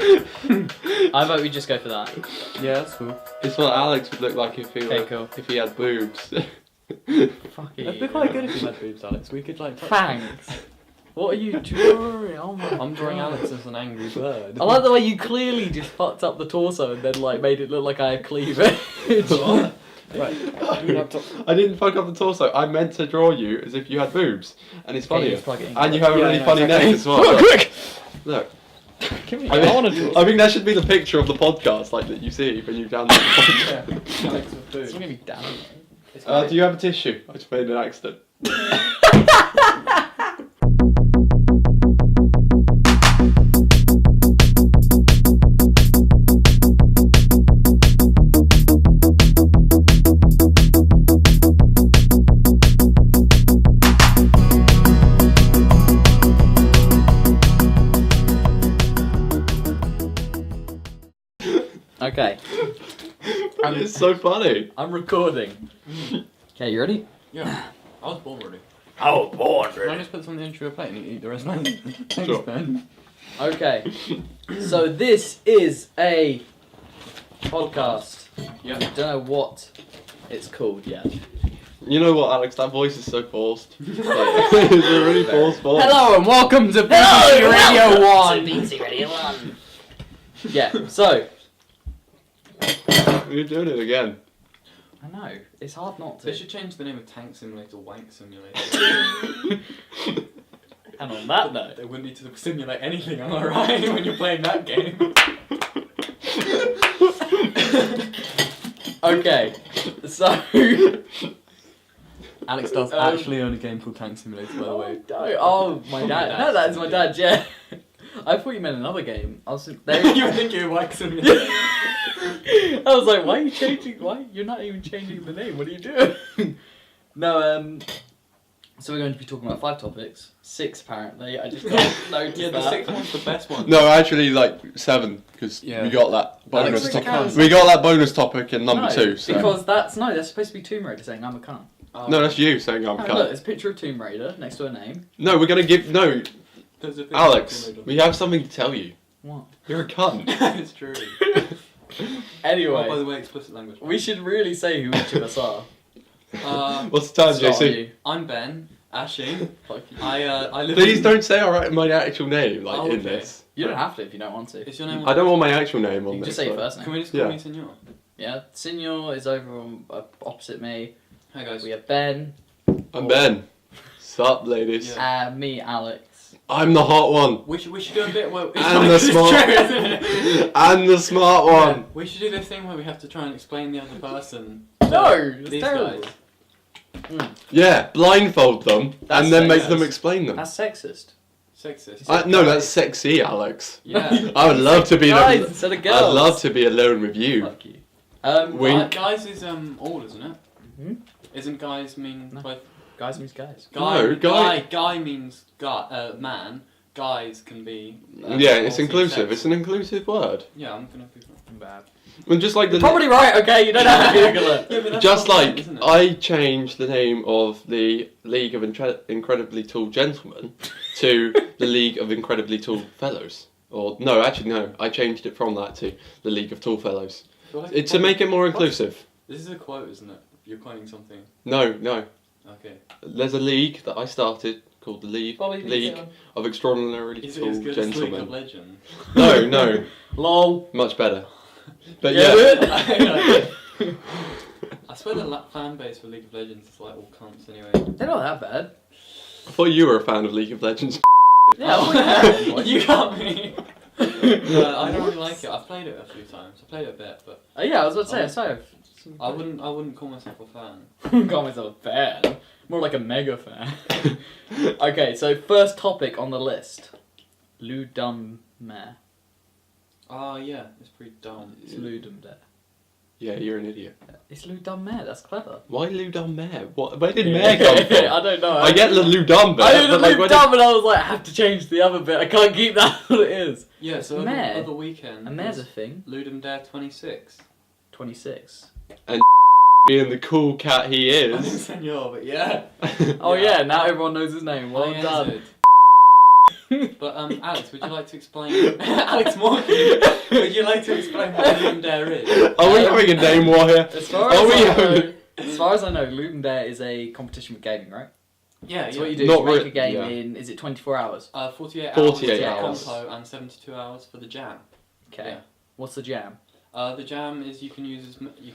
I vote we just go for that. Yeah, that's cool. It's what Alex would look like if he if he had boobs. Fuck you. It'd be quite good if you had boobs, Alex. We could like. Thanks. What are you drawing? Oh my I'm drawing God. Alex as an angry bird. I like the way you clearly just fucked up the torso and then like made it look like I have cleavage. What? Right. I didn't fuck up the torso. I meant to draw you as if you had boobs, and it's funny. just plug it in. And you have a Yeah, really no, funny exactly. neck as well. Look, quick! Look. Give me. I think that should be the picture of the podcast, like that you see when you download the podcast. Alex with It's boobs. gonna be down. Do you have a tissue? I just made an accident. Okay. It's so funny. I'm recording. Okay, you ready? Yeah. I was born ready. I was born Can I just put something into a plate and eat the rest of it? Thanks, Sure. Ben. Okay. So this is a podcast. Yeah. I don't know what it's called yet. You know what, Alex? That voice is so forced. It's a really forced voice. Hello and welcome to BBC Radio 1. BBC Radio 1. Yeah, so. You're doing it again. I know, it's hard not They to. should change the name of Tank Simulator to Wank Simulator. And on that note. They wouldn't need to simulate anything, am I right? When you're playing that game. Okay, so. Alex does actually own a game called Tank Simulator, by the way. Oh, my dad. No, that is my dad, yeah. I thought you meant another game. I was You were thinking of Wank Simulator. I was like, why are you changing? Why? You're not even changing the name. What are you doing? No, so we're going to be talking about 5 topics. 6 apparently. I just got noticed Yeah, the that. 6th one's the best one. No, actually, like 7, because Yeah. we got that bonus Alex topic. counts. We got that bonus topic in number No, 2. So. because that's supposed to be Tomb Raider saying I'm a cunt. No, that's you saying I'm Oh, cunt. look, there's a picture of Tomb Raider next to her name. No, we're gonna give There's a big Alex. Simulator. We have something to tell you. What? You're a cunt. It's true. Anyway, Oh, by the way, explicit language. we should really say who each of us are. What's the time, Start on JC? you. I'm Ben Ashing. Fuck you. I live. Please in... don't say my actual name Oh, in okay. this. You don't have to if you don't want to. Is your name? I don't want my actual name on You can this. just say your but- first Can name. we just call Yeah. me senor? Yeah, Senor is over on opposite me. Hi guys. We have Ben. I'm Ben. Sup, ladies? Yeah. Me, Alex. I'm the hot one. We should do a bit where And the smart. True, isn't it? And the smart one. Yeah, we should do this thing where we have to try and explain the other person. No, it's these terrible. guys. Yeah, blindfold them That's and then make sexist. them explain them. That's sexist. Sexist. No, that's sexy, Alex. Yeah. I would love to be. Guys instead of girls. I'd love to be alone with you. Fuck you. Wink. Guys is all, isn't it? Hmm? Isn't guys mean No. both? Guys means guys. No, guy- Guy means man. Guys can be. Yeah, it's multi-sex. inclusive. It's an inclusive word. Yeah, I'm gonna be. Bad. And just like the Probably right. Okay, you don't have to Google it. Yeah, but that's just not right, like isn't it? I changed the name of the League of Incredibly Tall Gentlemen to the League of Incredibly Tall Fellows. Or no, actually no, I changed it from that to the League of Tall Fellows. Do I have It's to make it more inclusive. This is a quote, isn't it? You're quoting something. No. Okay. There's a league that I started called the League of Extraordinarily Is it Tall as good as League of Gentlemen. Legends? No, Lol. much better. But Get yeah. it? I swear the fan base for League of Legends is like all cunts anyway. They're not that bad. I thought you were a fan of League of Legends. Yeah, well, You got me. I don't really like it. I've played it a few times. I played it a bit, but yeah, I was about to say. I wouldn't call myself a fan. Call myself a fan. More like a mega fan. Okay, so first topic on the list. Ludum Mare. Oh yeah, it's pretty dumb. It's Ludum Dare. Yeah, you're an idiot. It's Ludum Mare, that's clever. Why Ludum Mare? What? Where did Mare come from? I don't know. I get the Ludum bit. I knew the but like, where Ludum and I was like, I have to change the other bit. I can't keep that what it is. Yeah, so Mare? other weekend. And there's a thing. Ludum Dare 26. 26. did being the cool cat he I didn't is. senor, but yeah. Oh yeah, now everyone knows his name. Well I done. answered. But Alex, would you like to explain? Alex Morgan, would you like to explain what Ludum Dare is? Are we having a name war here? As far as I know, Ludum Dare is a competition with gaming, right? Yeah, So what you do Not is you make re- a game yeah. in, is it 24 hours? 48 48 hours for hours. compo and 72 hours for the jam. Okay. Yeah. What's the jam? The jam is you can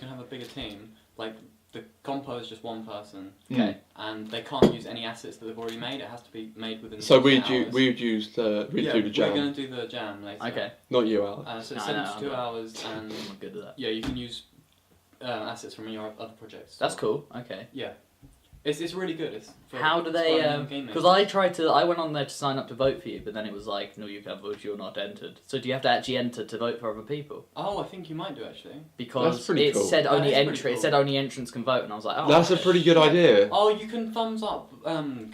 have a bigger team. Like the compo is just one person, Okay. and they can't use any assets that they've already made. It has to be made within. So 48 we'd hours. do the We're jam. gonna do the jam later. Okay. Not you, Alex. So No, it's I know, 72 I'm not. hours, and I'm not good at that. yeah, you can use assets from your other projects. That's cool. Okay. Yeah, it's really good. It's for How do they? aspiring game Because makers. I went on there to sign up to vote for you, but then it was like, no, you can't vote. You're not entered. So do you have to actually enter to vote for other people? Oh, I think you might do actually. Because That's pretty it cool. said That only is pretty entry. It cool. said only entrants can vote, and I was like, oh. That's a pretty good idea. Oh, you can thumbs up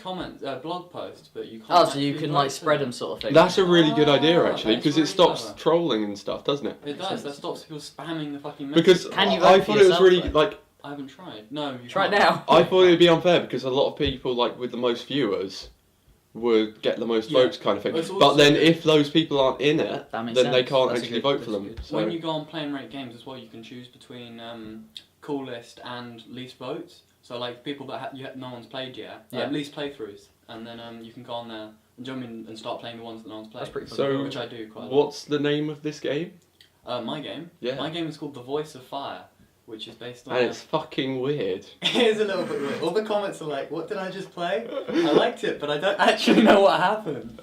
comment blog posts, but you can't. Oh, so you actually can vote like for spread them sort of thing. That's a really good idea actually, that's because it really stops clever. trolling and stuff, doesn't it? It does. That stops people spamming the fucking. Because messages. Can you vote I for thought it was yourself, really though? like I haven't tried. No, you Try it can't. now. I thought it would be unfair because a lot of people like with the most viewers would get the most Yeah. votes kind of thing. It's But also then good. if those people aren't in it, That makes then sense. they can't That's a actually good- vote for that's them. good. So When you go on playing rate games as well, you can choose between coolest and least votes. So like people that no one's played yet, Yeah. least playthroughs, and then you can go on there and jump in and start playing the ones that no one's played. That's pretty fun. So which I do quite a lot. what's the name of this game? My game? Yeah. My game is called The Voice of Fire, which is based on... And it's fucking weird. It is a little bit weird. All the comments are like, what did I just play? I liked it, but I don't actually know what happened.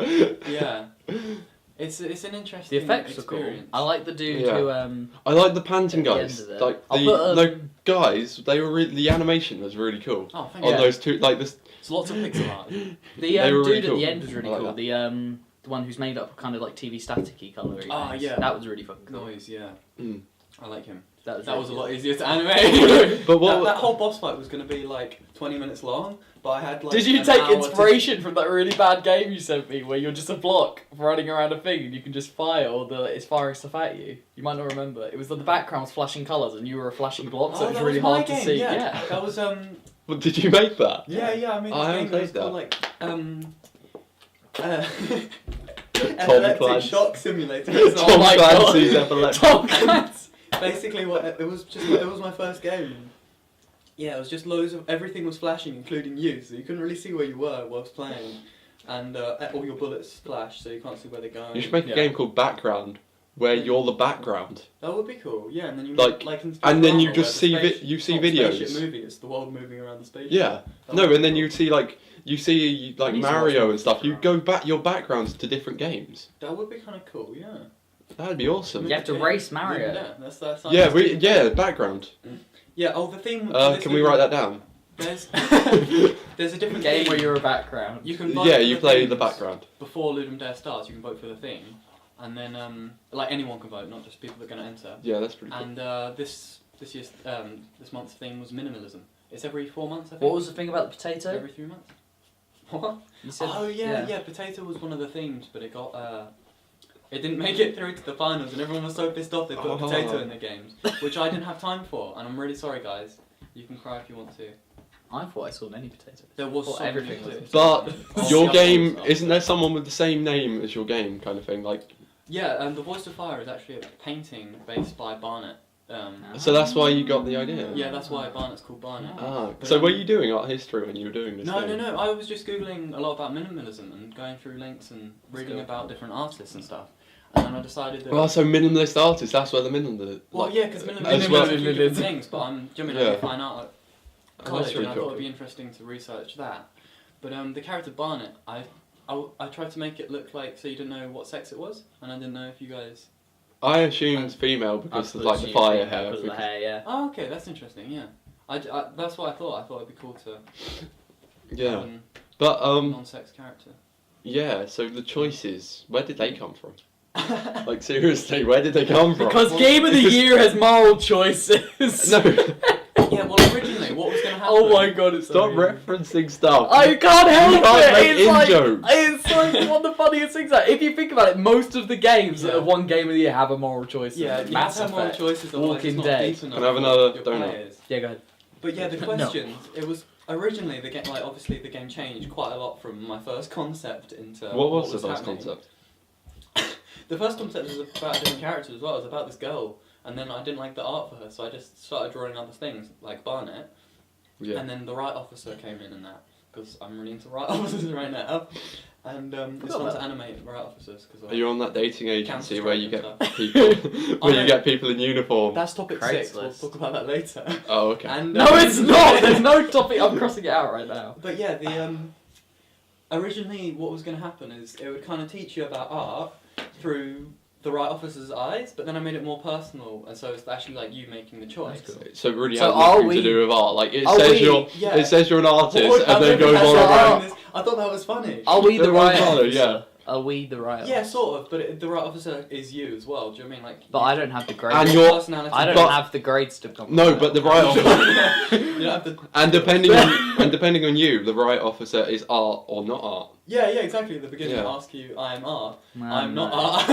Yeah. It's an interesting The effects are cool. experience. I like the dude Yeah. who I like the panting At the guys. end of it. Like I'll the put, guys, they were the animation was really cool. Oh, thank On you. those two, like this. It's lots of pixel art. the They were dude really at cool. the end was really I like cool. that. The one who's made up kind of like TV staticky colory. Ah, things. yeah. That was really fucking cool. Noise, yeah. Mm. I like him. That was That really was a good. lot easier to animate. But what? that whole boss fight was going to be like 20 minutes long, but I had like. Did you an take hour to- inspiration from that really bad game you sent me where you're just a block running around a thing and you can just fire or it's firing stuff at you? You might not remember. It was the background was flashing colours and you were a flashing block, so Oh, it was that really my hard game, to see. Yeah. That was What, did you make that? Yeah. I mean, I haven't this game was played called like Tom Epileptic Clancy. Shock Simulator. Tom my Clancy's God. epileptic. Tom Clancy. Basically, it was my first game. Yeah, it was just loads of everything was flashing, including you, so you couldn't really see where you were whilst playing, and all your bullets flash, so you can't see where they're going. You should make a game called Background, where you're the background. That would be cool. Yeah, and then you Like, in and then you Futurama, just where the see you see not the videos. spaceship movie, it's the world moving around the spaceship. Yeah. That No, would be and then cool. you see like need to watch Mario more and stuff. You Futurama. go back your backgrounds to different games. That would be kind of cool. Yeah. That'd be awesome. You have to race Mario. Yeah, that's Yeah, background. Yeah. Oh, the theme. Can we write that down? There's there's a different Game theme. where you're a background. You can vote Yeah, for you the play the themes background. before Ludum Dare starts. You can vote for the theme, and then like anyone can vote, not just people that are going to enter. Yeah, that's pretty cool. And this year's this month's theme was minimalism. It's every 4 months, I think. What was the thing about the potato? Every 3 months. What? You said, Oh yeah. Potato was one of the themes, but it got it didn't make it through to the finals, and everyone was so pissed off they put Oh. potato in the games, which I didn't have time for, and I'm really sorry, guys. You can cry if you want to. I thought I saw many potatoes. There was Thought so many everything was potatoes. But Oh, your yeah, game, oh, isn't there someone with the same name as your game kind of thing? Like, Yeah, The Voice of Fire is actually a painting based by Barnett. so that's why you got the idea? Yeah, that's why Barnett's called Barnett. Ah, But, so were you doing art history when you were doing this No, game? no. I was just googling a lot about minimalism and going through links and reading cool. about different artists and stuff. And then I decided that. Well, so minimalist artists, that's where the minimalist... Well, yeah, because minimalism as is well- a few different things, but I'm jumping Yeah. over fine art at Oh, college, that's and really I cool. thought it'd be interesting to research that. But the character Barnett, I tried to make it look like so you didn't know what sex it was, and I didn't know if you guys. I assumed female because of like the fire hair. Because of the hair, yeah. Oh, okay, that's interesting. Yeah, I that's what I thought. I thought it'd be cool to Yeah, have a but non-sex character. yeah. So the choices, where did they come from? Like seriously, where did they come from? Because Game of the because- Year has moral choices. No, Yeah, well, originally, what was going to happen? Oh my god, it's stop so good. referencing stuff. I can't help You can't it. make It's in like jokes. it's like one of the funniest things. Like, if you think about it, most of the games that Yeah. have won Game of the Year have a moral choice. Yeah, you Mass have to have more Effect. choices. Otherwise Walking it's not Dead. deep enough Can I have for another your donut? players. Yeah, go ahead. But yeah, the No. questions. It was Originally, the game, like obviously, the game changed quite a lot from my first concept into What was the first happening. concept? The first concept was about a different character as well. It was about this girl, and then I didn't like the art for her, so I just started drawing other things like Barnet. Yeah. And then the right officer came in and that, because I'm really into right officers right now. And it's fun to animate right officers. Cause Are you on that dating agency Counter-Strike where you and get stuff. people where you get people in uniform? That's topic 6. We'll Craigslist. talk about that later. Oh, okay. And, No, it's not. There's no topic. I'm crossing it out right now. But yeah, the originally what was going to happen is it would kind of teach you about art through the right officer's eyes, but then I made it more personal, and so it's actually like you making the choice. That's cool. So it really So has are nothing we- to do with art. Like it are says we- you're Yeah. it says you're an artist, What- and then I've goes never on had around. this. I thought that was funny. Are we the They're right all colour, officer? yeah. Are we the right Yeah, officer? sort of, but the right officer is you as well. Do you know what I mean? Like, But I don't have the grades. And your you're- personality. I don't but- have the grades to come. No, but the right officer, You don't have to. and depending on you, the right officer is art or not art. Yeah, exactly. At the beginning, Yeah. I ask you, I am art. Man, I'm not no. art.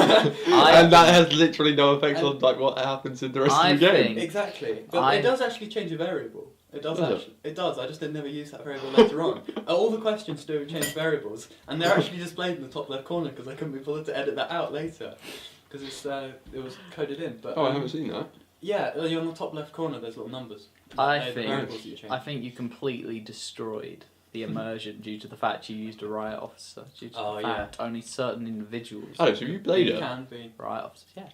And that has literally no effect on like what happens in the rest I of the game. think- Exactly. But I- it does actually change a variable. It does Does it? actually. It does. I just didn't never use that variable later on. All the questions do change variables, and they're actually displayed in the top left corner because I couldn't be bothered to edit that out later because it was coded in. But Oh, I haven't seen that. yeah, you're on the top left corner. There's little numbers. I They're the think- variables that you change. I think you completely destroyed the immersion due to the fact you used a riot officer. Due to Oh, the yeah. fact only certain individuals. Oh, so you played You it? can be. Riot officers, yeah.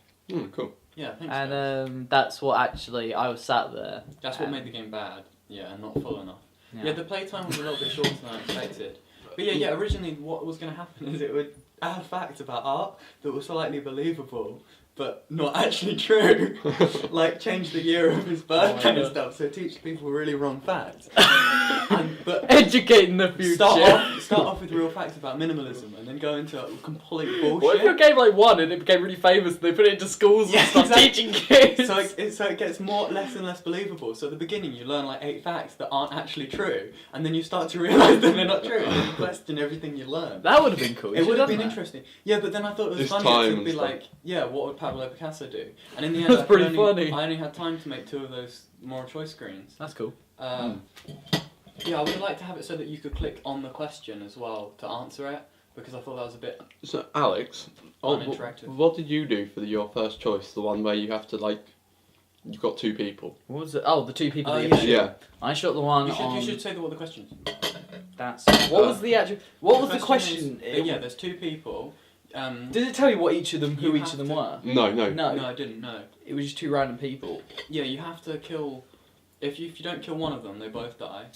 Cool. Yeah, thanks. And guys. that's what actually I was sat there. That's what and- made the game bad. Yeah, and not full enough. Yeah. Yeah, the playtime was a little bit shorter than I expected. But yeah, originally what was going to happen is it would add facts about art that were slightly believable, but not actually true. Like change the year of his birthday and stuff, so teach people really wrong facts. But Educating the future. start off with real facts about minimalism and then go into complete bullshit. What if your game like won and it became really famous and they put it into schools Yeah, and start exactly. teaching kids? So it gets less and less believable. So at the beginning you learn like 8 facts that aren't actually true, and then you start to realise that they're not true, and then you question everything you learn. That would have been cool. It would have been interesting. Yeah, but then I thought it was This funny time to and be stuff. like, yeah, what would Pablo Picasso do? And in the end, That's pretty funny. I only had time to make 2 of those moral choice screens. That's cool. Yeah, I would like to have it so that you could click on the question as well to answer it, because I thought that was a bit So Alex, uninteractive. what did you do for your first choice? The one where you have to like, you've got 2 people. What was it? Oh, the 2 people Oh, that you yeah. have to Yeah. I shot the one You should, on... you should say what the question is. That's... What was the actual... What was the question? is- yeah, there's 2 people. Did it tell you what each of them, who You each of have them to- were? No. No, I didn't. No. It was just 2 random people. Yeah, you have to kill. If you don't kill one of them, they both die.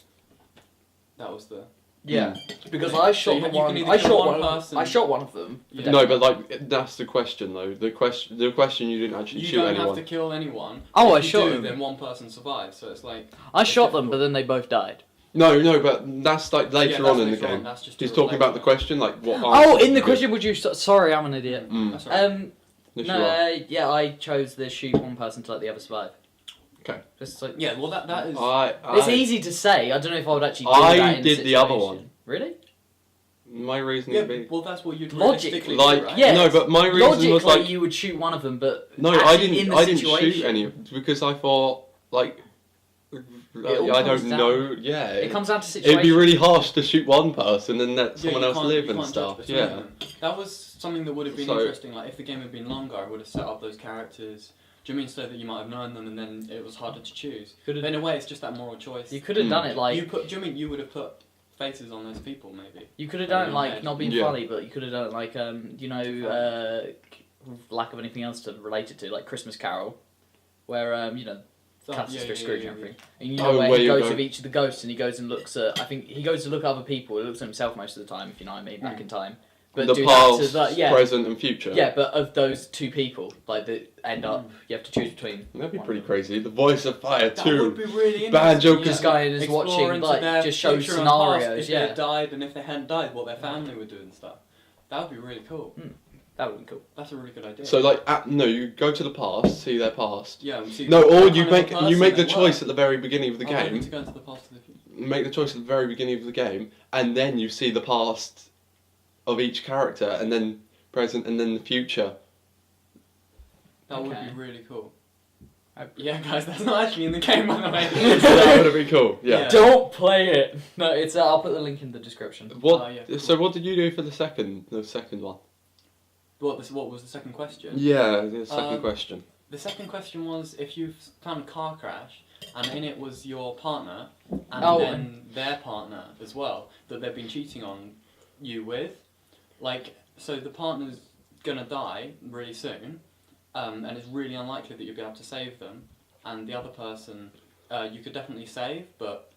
That was the. Yeah, because So I shot you the can one. either I kill shot one one. person- I shot one of them. Yeah. No, but like that's the question though. The question you didn't actually You shoot don't anyone. have to kill anyone. Oh, If I you shot do, them. then one person survives. So it's like. I It's shot them, difficult. but then they both died. No, but that's like later Yeah, on that's in the later on, game. that's just He's a talking about later the on. question, like what. Oh, answer in the you question, would you? Sorry, I'm an idiot. give. That's right. Yes, No, you are. yeah, I chose to shoot one person to let the other survive. Okay. Just like Yeah, well that is. it's easy to say. I don't know if I would actually. Do I that in did the other situation. one. Really? My reasoning Yeah, would be well that's what you'd Logically, realistically like do, right? yeah. no, but my reason Logically, was like you would shoot one of them, but no, actually I in didn't. the I didn't shoot situation, any because I thought like all I comes don't down- know. Yeah, It comes down to situation. it'd be really harsh to shoot one person and let Yeah, someone you else can't- live you and can't judge stuff. between Yeah. them. That was something that would have been So- interesting. Like if the game had been longer, I would have set up those characters. Do you mean so that you might have known them and then it was harder to choose? Could've- But in a way, it's just that moral choice. You could have done it like Do you mean you would have put faces on those people maybe? you could have done it in like your head. not being Yeah. funny, but you could have done it like lack of anything else to relate it to, like Christmas Carol, where cuts through Scrooge and everything. And you know Oh, where where he you goes go- with each of the ghosts and he goes and looks at, I think he goes to look at other people, he looks at himself most of the time, if you know what I mean, back in time. But The do past, that to the, yeah, present, and future. yeah, but of those 2 people, like that end up, you have to choose between. That'd be one pretty of them. crazy. The voice of fire That too. would be really Banjo interesting. This guy is Explore watching, into like, their just shows future and past, scenarios, if they yeah. had died and if they hadn't died, what their family would do and stuff. That would be really cool. That would be cool. That's a really good idea. So like, no, you go to the past, see their past. yeah, and see No, what or kind you of a make person the they choice were. at the very beginning of the I want you game. to go into the past of the future. Make the choice at the very beginning of the game, and then you see the past of each character, and then present, and then the future. That would Okay. be really cool. Yeah, guys, that's not actually in the game, by the way. That would be cool. Yeah. Yeah. Don't play it. No, it's. I'll put the link in the description. What? Oh, yeah, cool. So what did you do for the second one? What was the second question? Yeah, the second question. The second question was if you found a car crash and in it was your partner and then their partner as well that they've been cheating on you with, like, so the partner's gonna die really soon, and it's really unlikely that you'll be able to save them, and the other person you could definitely save, but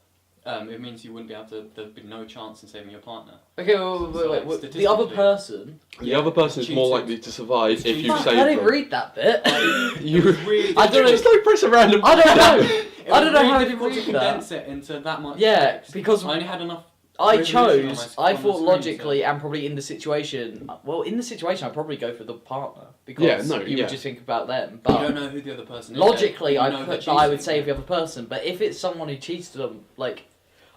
it means you wouldn't be able to. There'd be no chance in saving your partner. Okay, So, the other person. The other person is more cheated. likely to survive if you Fuck, save I didn't them. read that bit. You really, I don't know. just like press a random. I don't know. it I was don't know really how to difficult to read that. condense it into that much. Yeah, text. because I only had enough. I resolution on chose. my- I on the thought screen, logically, so- and probably in the situation. Well, in the situation, I'd probably go for the partner because Yeah, no, you yeah. would just think about them. You But don't know who the other person is. logically, yet. I You know put they're that I would cheating. save the other person. But if it's someone who cheats to them, like,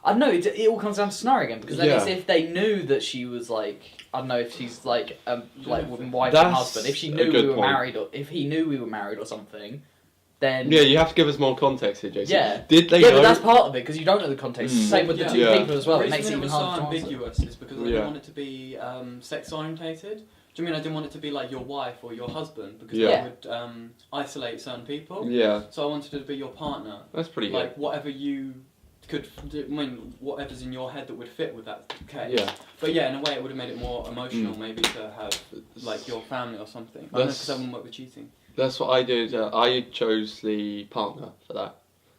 I don't know. It all comes down to scenario again because then Yeah. it's if they knew that she was like, I don't know if she's like wife and That's husband. If she a knew we good were point. married, or if he knew we were married or something, then Yeah, you have to give us more context here, Jason. Yeah. Did they yeah, know? but that's part of it because you don't know the context. Mm. Same with the Yeah. two Yeah. people as well. The It makes it reason even was so harder to answer. ambiguous is because I didn't Yeah. want it to be sex orientated. Do you mean I didn't want it to be like your wife or your husband because Yeah. that would isolate certain people? Yeah, So I wanted it to be your partner. that's pretty Like whatever you could do, I mean whatever's in your head that would fit with that good. case. Yeah. But yeah, in a way it would have made it more emotional maybe to have like your family or something. I don't know That's- because that wouldn't work with cheating. That's what I did. I chose the partner for that.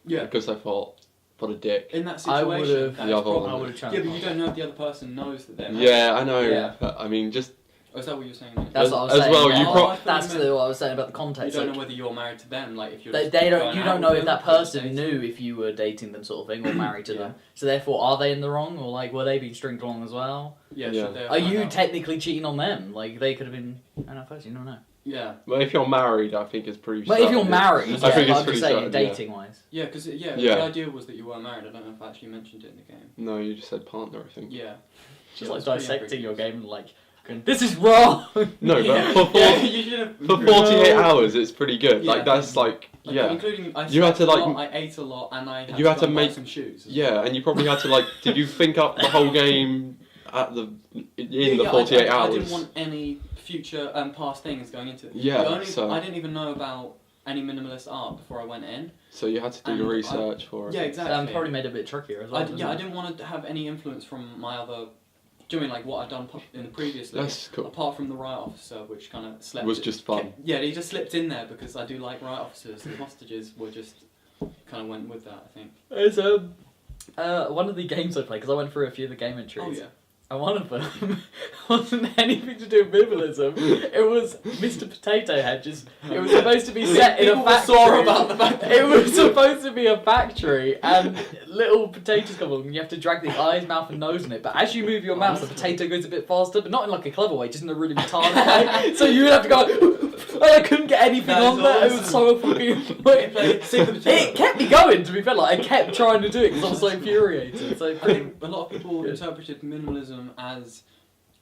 Yeah. Because I thought, what a dick. In that I situation, would've- that The is other one. I probably- would have chosen. Yeah, but you don't know if the other person knows that they're married. Yeah, I know. Yeah. But, I mean, just Oh, is that what you were saying? Mate? That's what I was As saying. well, yeah. you prob- That's I thought what I was saying about the you context. don't like, know whether you're married to them, like if you're. they just don't. going You out don't know with if them, that or person dating. knew if you were dating them, sort of thing, or married to Yeah. them. So therefore, are they in the wrong, or like were they being stringed along as well? Yeah. Yeah. Should they Are find you out? technically cheating on them? Like they could have been. I don't know. First, you don't know. Yeah. well, if you're married, I think it's pretty. But if you're certain. married, I yeah, think but it's I'm just pretty saying, certain, yeah. dating wise. Yeah, because Yeah. the idea was that you were married. I don't know if I actually mentioned it in the game. No, you just said partner, I think. Yeah. Just Yeah, like it's pretty dissecting your ambiguous. game and like, going, this is wrong. No, Yeah. but Yeah, you should have. for 48 hours, it's pretty good. Yeah. Like that's like Like, yeah, Including I You had to, slept a like- lot, I ate a lot, and I had you to had go to and buy make- some shoes. as yeah, well. and you probably had to like. Did you think up the whole game at the in the Yeah, 48 I hours? didn't want any future past things going into it. Yeah, The only- so- I didn't even know about any minimalist art before I went in. So you had to do the And research for it. Yeah, exactly. Probably made it a bit trickier as well. I didn't want to have any influence from my other. Do you mean like what I'd done in the previously? That's cool. Apart from the riot officer, which kind of slept. Was just fun. Yeah, he just slipped in there because I do like riot officers. The hostages were just kind of went with that. I think. It's one of the games I played because I went through a few of the game entries. Oh yeah. And one of them wasn't anything to do with minimalism. It was Mr. Potato Head. It was supposed to be set in a People were factory. sore about the fact that- It was supposed to be a factory, and little potatoes come along, and you have to drag the eyes, mouth, and nose in it. But as you move your mouse, the potato goes a bit faster, but not in like a clever way, just in a really retarded way. So you would have to go. And I couldn't get anything That on is there. It was so fucking. Save the potato. It kept me going. To be fair, like I kept trying to do it because I was so infuriated. So I think a lot of people Good. interpreted minimalism as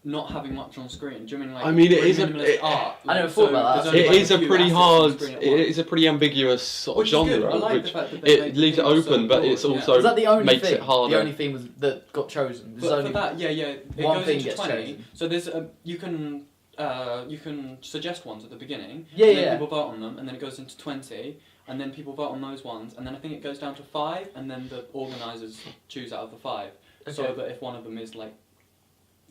not having much on screen. Do you mean like? I mean, it is minimalist art. I never thought about that. there's only, It like, is a few pretty assets hard. on screen at It once. is a pretty ambiguous sort of Which is good. genre, I like which the fact that they it make leaves it things so open, but broad, it's yeah. also was that the only makes thing? it harder. The only thing was that got chosen. There's But only for that, yeah, it one goes thing into gets 20. chosen. So there's you can suggest ones at the beginning. Yeah, and then yeah. people vote on them, and then it goes into 20, and then people vote on those ones, and then I think it goes down to 5, and then the organisers choose out of the 5. So Okay. that if one of them is like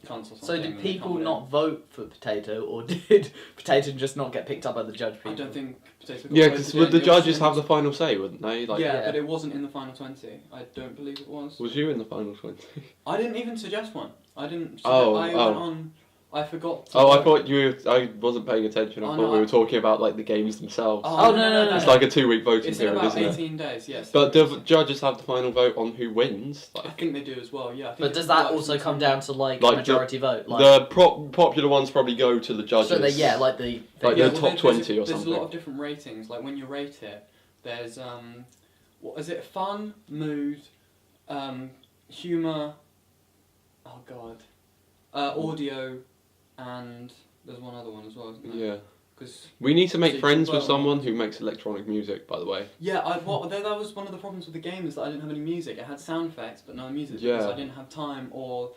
cunts or something. So then did they people can't not vote for Potato, or did Potato just not get picked up by the judge people? I don't think Potato got Yeah, voted because in. would the It judges wasn't- have the final say, wouldn't they? Like, yeah, Yeah. but it wasn't in the final 20. I don't believe it was. was you in the final 20? I didn't even suggest one. I didn't. Oh, I oh. went on. I forgot. To Oh, I vote. thought you. I wasn't paying attention. I Oh, thought no, we I- were talking about like the games themselves. Oh, no. It's like a 2-week voting It's in period, about isn't it? 18 days. Yes. But do the judges have the final vote on who wins? I think they do as well. Yeah. I think But it does that works also in come some- down to like Like majority vote? Like, The popular ones probably go to the judges. so they, yeah, like the Like Yeah, the well, top there's 20 or There's a something. lot of different ratings. Like when you rate it, there's what is it? Fun, mood, humor. Oh god, audio, and there's one other one as well. Isn't there? Yeah. Because We need to make So you friends can with work someone on- who makes electronic music, by the way. yeah, that was one of the problems with the game is that I didn't have any music. It had sound effects, but no music because Yeah. I didn't have time or.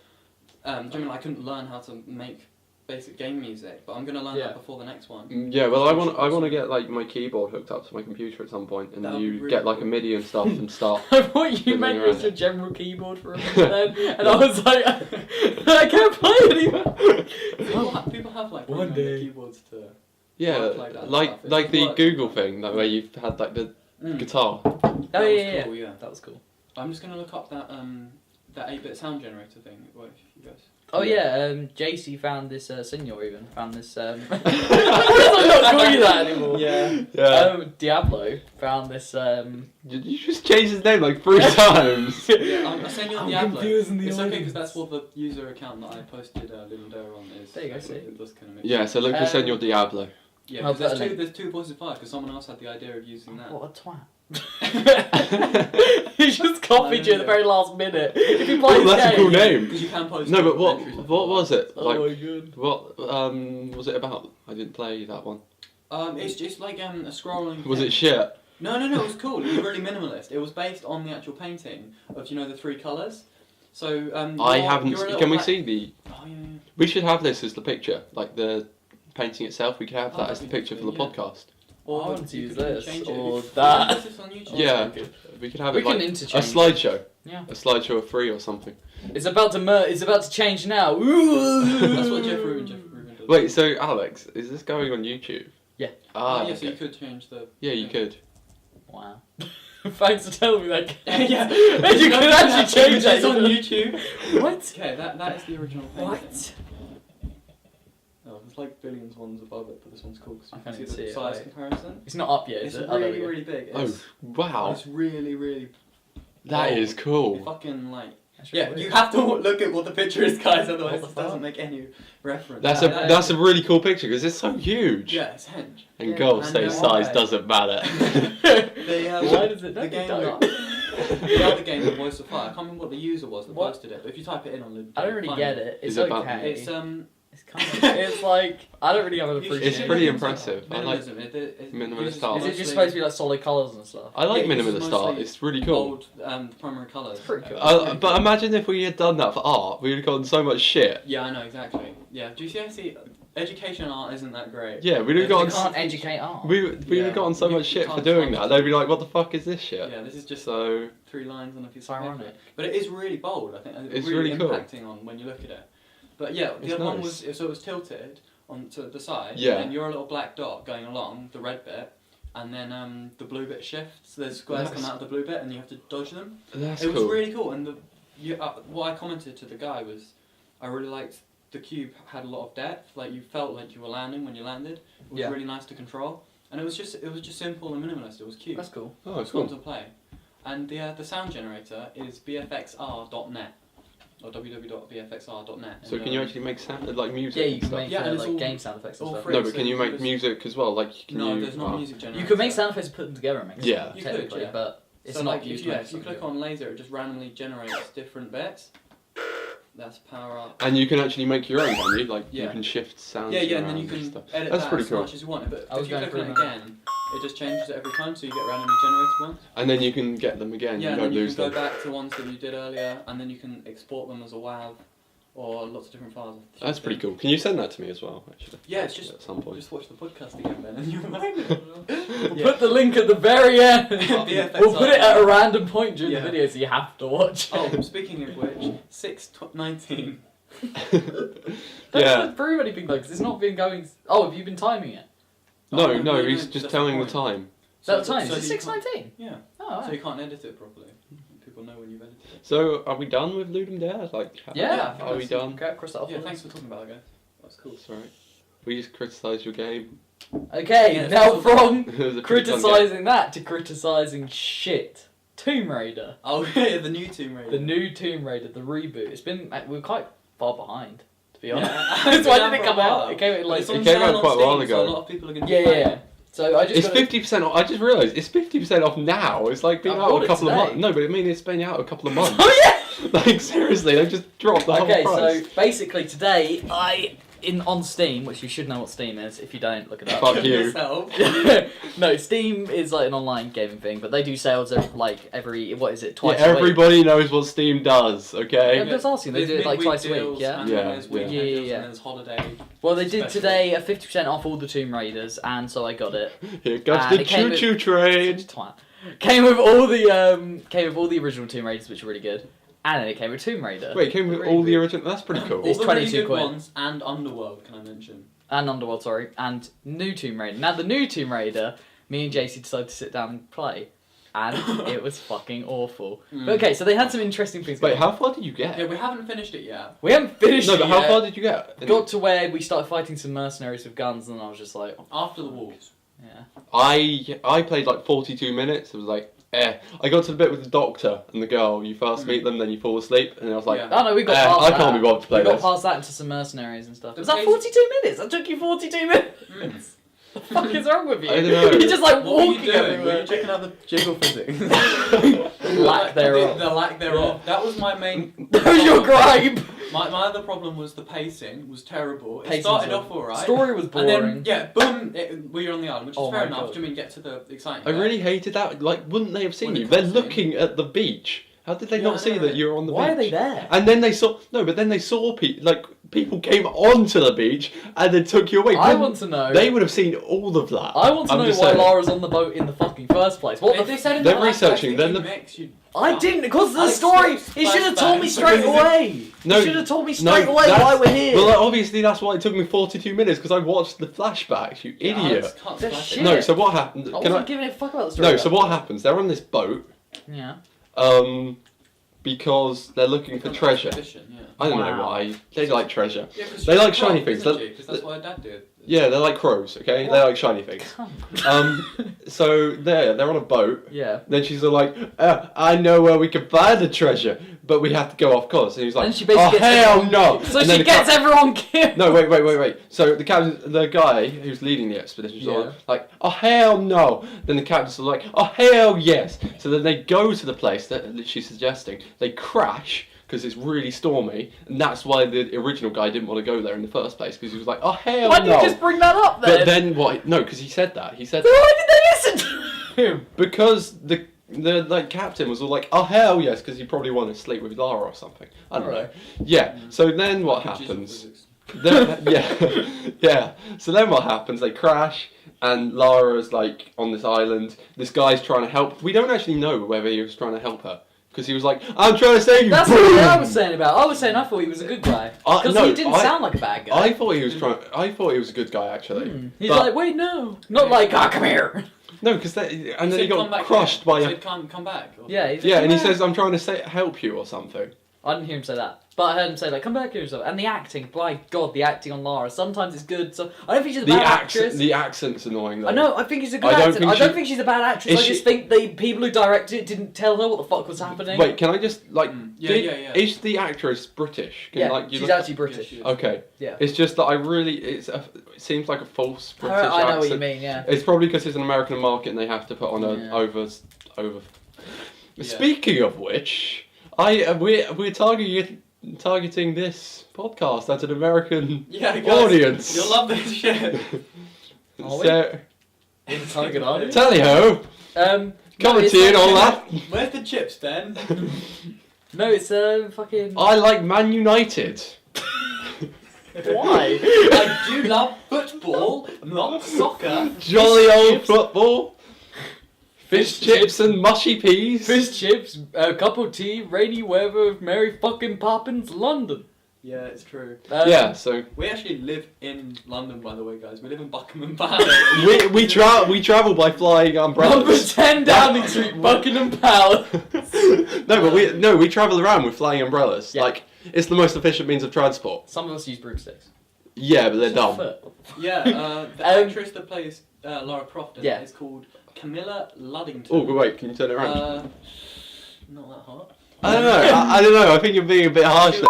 Do you know what I mean? I couldn't learn how to make basic game music, but I'm gonna learn Yeah. that before the next one. Yeah, well, I want to get like my keyboard hooked up to my computer at some point, and That would be you really get like cool. a MIDI and stuff and start. I thought you Fiddling meant it around was a general keyboard for a minute then, and I was like, I can't play anymore. People have like One programmed day. keyboards to. Yeah, Work like that like stuff. It like just the works Google sometimes. thing, that where you had like the Mm. guitar. Oh That was yeah, cool, yeah. that was cool. I'm just gonna look up that 8-bit sound generator thing. What if you guys? Oh yeah, JC found this, senor even found this, I'm not calling you that anymore. Yeah. Diablo found this, You just changed his name like 3 times. Yeah, I'm sending you I'm the Diablo. confusing the It's okay audience. because that's what the user account that I posted Little Dare on is. There you go, see. It does kind of make Yeah, sense. so look for Senor Diablo. Yeah, I'll 'cause put a there's link. two voices fired because someone else had the idea of using that. What a twat. He just copied you at the very last minute. If you play Oh, this that's a game, cool name. Because you can post. No, but entries what before was it? Oh Like, my god. what was it about? I didn't play that one. It's just like a scrolling. Was thing. it shit? No, it was cool. It was really minimalist. It was based on the actual painting of the 3 colours. So I you're- haven't. you're a little Can we black- see the? Oh yeah. We should have this as the picture, like the painting itself. We could have Oh, that as the that'd be picture for good, the yeah. podcast. Or I want to you use could this change it. or You can that. post this on YouTube. Yeah. Okay. We could have We it can like a interchange. slideshow. Yeah. A slideshow of 3 or something. It's about to it's about to change now. Ooh. That's what Jeff Rubin does. Wait, so Alex, is this going on YouTube? Yeah. Ah, Oh, yeah, so you okay. could change the. Yeah, you could. Wow. Thanks for telling me that. Yeah. You can actually change that It's on YouTube. What? Okay, that is the original painting. What? Oh, there's like billions ones above it, but this one's cool because I you can't can even see the see it, size wait. comparison. It's not up yet, It's is it? Oh, there we really, go. really big. Oh, It's, wow. it's really, really. That is cool. Fucking like. That's really Yeah, weird. you have to look at what the picture is, guys. Otherwise, What it the doesn't fuck? make any reference. That's That a really cool picture because it's so huge. Yeah, it's henge. And Yeah, goals and say they're size okay. doesn't matter. Why does it? The No, game don't. the other game, The Voice of Fire. I can't remember what the user was that What? posted it, but if you type it in on the. I don't really get it. It's Is it about- okay. It's It's kind of. It's like I don't really have an you should appreciation. It's look pretty into impressive. I like minimalism. It minimalist uses art. Is it mostly just supposed to be like solid colours and stuff? I like Yeah, it uses minimalist art. mostly It's really cool. bold primary colours. It's pretty cool. But imagine if we had done that for art, we would have gotten so much shit. Yeah, I know exactly. Yeah, GCSE education art isn't that great. Yeah, we'd have Yeah, You gotten can't educate art. we would Yeah. have gotten so You much shit for can't doing touch that. They'd be like, "What the fuck is this shit?" Yeah, this is just So 3 lines on a piece It's of paper. ironic. But it is really bold. I think It's really really cool. impacting on when you look at it. But yeah, the It's other one nice. was so it was tilted onto the side. Yeah. And you're a little black dot going along the red bit, and then the blue bit shifts. So there's squares Nice. come out of the blue bit, and you have to dodge them. that's It was cool. really cool, and what I commented to the guy was, I really liked the cube had a lot of depth. Like you felt like you were landing when you landed. It was Yeah. really nice to control, and it was just simple and minimalist. It was cute. That's cool. Oh, It's fun cool. to play, and the sound generator is bfxr.net or www.bfxr.net. So and, can you actually make sound like music? Yeah, you and can stuff? make Yeah, and it's like all- game sound effects and all stuff. free. No, but so can you you make just- music as well? Like, can No, you? there's not a music generator. You can make sound effects and put them together and make Yeah. sound, You could, technically, yeah. but it's so not like used if to you make click something. on laser, it just randomly generates different bits. That's power up. And you can actually make your own, can you? Like, you Yeah. can shift sounds Yeah, and around then you and can stuff. edit That's that pretty as cool. much as you want. But I was if you going click on it through again, it just changes it every time, so you get randomly generated ones. And then you can get them again. Yeah, you and don't then you lose can go them. back to ones that you did earlier, and then you can export them as a WAV or lots of different files. That's pretty cool. Can you send that to me as well? Actually. Yeah, it's just At some point. just watch the podcast again, Ben, and you'll find it. We'll Yeah. put the link at the very end. BFXR. We'll put it at a random point during Yeah. the video, so you have to watch. Oh, speaking of which, 6/19. Don't Yeah. prove anything though, because it's not been going. Oh, have you been timing it? No, Oh, no, he's that's just the telling the point. time. Is that So- time? so Is it you can't- 6:19? Yeah. Oh, So right. you can't edit it properly. People know when you've edited it. So, are we done with Ludum Dare? Like, Yeah. are we done? Okay, cross that off. Yeah, the thanks list. for talking about it, guys. That's cool. Sorry. We just criticised your game. Okay, Yeah, now so- from It was a pretty fun game. criticising that to criticising shit. Tomb Raider. Oh yeah, the new Tomb Raider. The new Tomb Raider, the reboot. It's been we're quite far behind, to be Yeah. honest. It's Why been did it out come for a out? while. It came out like It's on It came sale out on quite a while Steam, ago. So a lot of people are going to yeah. So I just It's gotta- 50% off. I just realised it's 50% off now. It's like been I out bought a it couple of today. months. No, but I mean it's been out a couple of months. Oh yeah. Like seriously, they've just dropped the Okay, whole price. so basically today I on Steam, which you should know what Steam is. If you don't, look it up. Fuck you. Yourself. No, Steam is like an online gaming thing, but they do sales every what is it, Yeah, twice a week. everybody knows what Steam does, okay? I'm just asking, they do it like midweek twice a week, deals, yeah? And Yeah, then there's weekend yeah. deals, Yeah. and there's holiday. Well, they did Special. today a 50% off all the Tomb Raiders, and so I got it. Here comes And the it came with- choo-choo train. Twat. Came with all the original Tomb Raiders, which are really good, and then it came with Tomb Raider. Wait, it came with Really all the good. original. That's pretty cool. All It's the really 22 good quid. ones and Underworld, can I mention? And Underworld, sorry, and new Tomb Raider. Now the new Tomb Raider, me and JC decided to sit down and play, and it was fucking awful. But okay, so they had some interesting things. Wait, going how far did you get? Yeah, we haven't finished it yet. We haven't finished No, it but how yet. far did you get? Got to where we started fighting some mercenaries with guns, and I was just like, After the walls. yeah. I played like 42 minutes. It was like, I got to the bit with the doctor and the girl. You first meet them, then you fall asleep, and I was like, Yeah. Oh no, we got past I that. can't be bothered to play We got this. past that into some mercenaries and stuff. The Was that pace- 42 minutes? That took you 42 minutes? The fuck is wrong with you? I don't know. You're just like What were you walking doing? Were everywhere. you checking out the jiggle physics? Lack thereof. The lack thereof. That was my main. That was your gripe. My other problem was the pacing was terrible. It Pacing's started awful. off alright. Story was boring. And then, yeah, boom, we were on the island, which is Oh fair my enough. God. Do you mean get to the exciting I bit? really hated that. Like, wouldn't they have seen When you? it They're comes in. looking at the beach. How did they Yeah, not I see know, that right? you're on the Why beach? are they there? And then they saw people came onto the beach and then took you away. I want to know. They would have seen all of that. I want to I'm know just why saying. Lara's on the boat in the fucking first place. What If the they said in They're the last researching, Destiny then the- mix, you'd- I Oh. didn't, because of the Alex story. Stokes He should have told me flashbacks. straight away. No, He should have told me no, straight away that's- why we're here. Well, obviously that's why it took me 42 minutes because I watched the flashbacks. You Yeah, idiot. Alex can't That's splash shit. it. No, so what happened? I Can wasn't I? giving a fuck about the story. No, so what happens? They're on this boat, Yeah. because they're looking for treasure. Expedition, yeah. I don't know Wow. why. They like treasure. Yeah, 'cause They she's like a shiny crow, things. isn't They- she? 'Cause that's what her dad did. Yeah, they're like crows, okay? They like shiny things. So they're on a boat. Yeah. Then she's all like, I know where we can find the treasure, but we have to go off course. And he's like, And she basically oh gets hell everyone- no! So And she then gets everyone killed. No, wait. So the guy who's leading the expedition is all Yeah. like, oh hell no! Then the captain's all like, oh hell yes! So then they go to the place that she's suggesting. They crash because it's really stormy, and that's why the original guy didn't want to go there in the first place because he was like, oh hell Why no! did you just bring that up then? But then what? No, because he said that. He said Then why did they listen to him? because the like captain was all like, oh hell yes, because he probably wanted to sleep with Lara or something. I don't know. Alright. Yeah. So then what Jiggle happens? physics. Yeah. So then what happens? They crash, and Lara's like on this island. This guy's trying to help. We don't actually know whether he was trying to help her because he was like, "I'm trying to save you." That's Boom! what I was saying about. I was saying I thought he was a good guy because no, he didn't sound like a bad guy. I thought he was trying. I thought he was a good guy actually. He's But- like, wait, no, not like, come here. No, because and then said, he "Come got back crushed here." by He a. said, come back. Or- Yeah, he's like, Yeah, and he "Come here." says, "I'm trying to help you" or something. I didn't hear him say that, but I heard him say like, "Come back here" or something. And the acting, by God, the acting on Lara. Sometimes it's good. So I don't think she's a bad actress. The accent's annoying though. I know. I think she's a good I don't actor. think I don't she- think she's a bad actress. Is I she- just think the people who directed it didn't tell her what the fuck was happening. Wait, can I just like? Yeah, yeah. Is the actress British? Can, yeah, like, you she's look- actually British. Yeah, she is. Okay. Yeah. It's just that I really, it seems like a false British I know accent. what you mean. Yeah. It's probably because it's an American market and they have to put on a Yeah. over. Yeah. Speaking of which, we're targeting this podcast at an American Yeah, guys, audience. You'll love this shit. Are we? So, Target audience. tally ho, No, coming it's to you and not- all that. Where's the chips, Ben? No, it's fucking. I like Man United. Why? I do love football, not soccer. Jolly Fish old chips. football. Fish chips and mushy peas. Fish chips, a cup of tea, rainy weather, Mary fucking Poppins, London. Yeah, it's true. Yeah, so We actually live in London, by the way, guys. We live in Buckingham Palace. we travel by flying Number umbrellas. 10 Downing Street, Buckingham Palace. we travel around with flying umbrellas. Yeah. Like it's the most efficient means of transport. Some of us use broomsticks. Yeah, but they're dumb. Foot. Yeah, the actress that plays Lara Croft in Yeah. it is called Camilla Luddington. Oh, but wait, can you turn it around? Not that hot. I don't know. I don't know. I think you're being a bit harsh. There.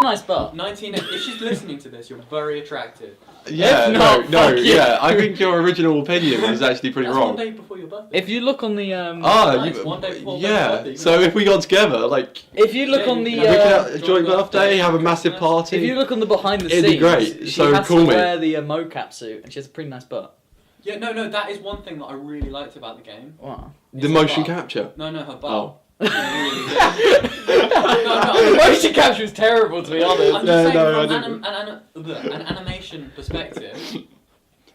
nice butt. 19. If she's listening to this, you're very attractive. Yeah, If not, fuck you. yeah. I think your original opinion was actually pretty That's wrong. 1 day before your birthday. If you look on the Nice, 1 day before yeah. birthday. So if we got together, like, if you look Yeah, on you the can we could have have a joint birthday, have a massive party. if you look on the behind the It'd scenes, be great. she So has call to me. wear the mocap suit, and she has a pretty nice butt. Yeah, no, that is one thing that I really liked about the game. Wow. The It's motion her butt. capture. No, her butt. Oh. Really good. The motion capture is terrible, to be honest. I'm Yeah, just no, saying I from an animation perspective,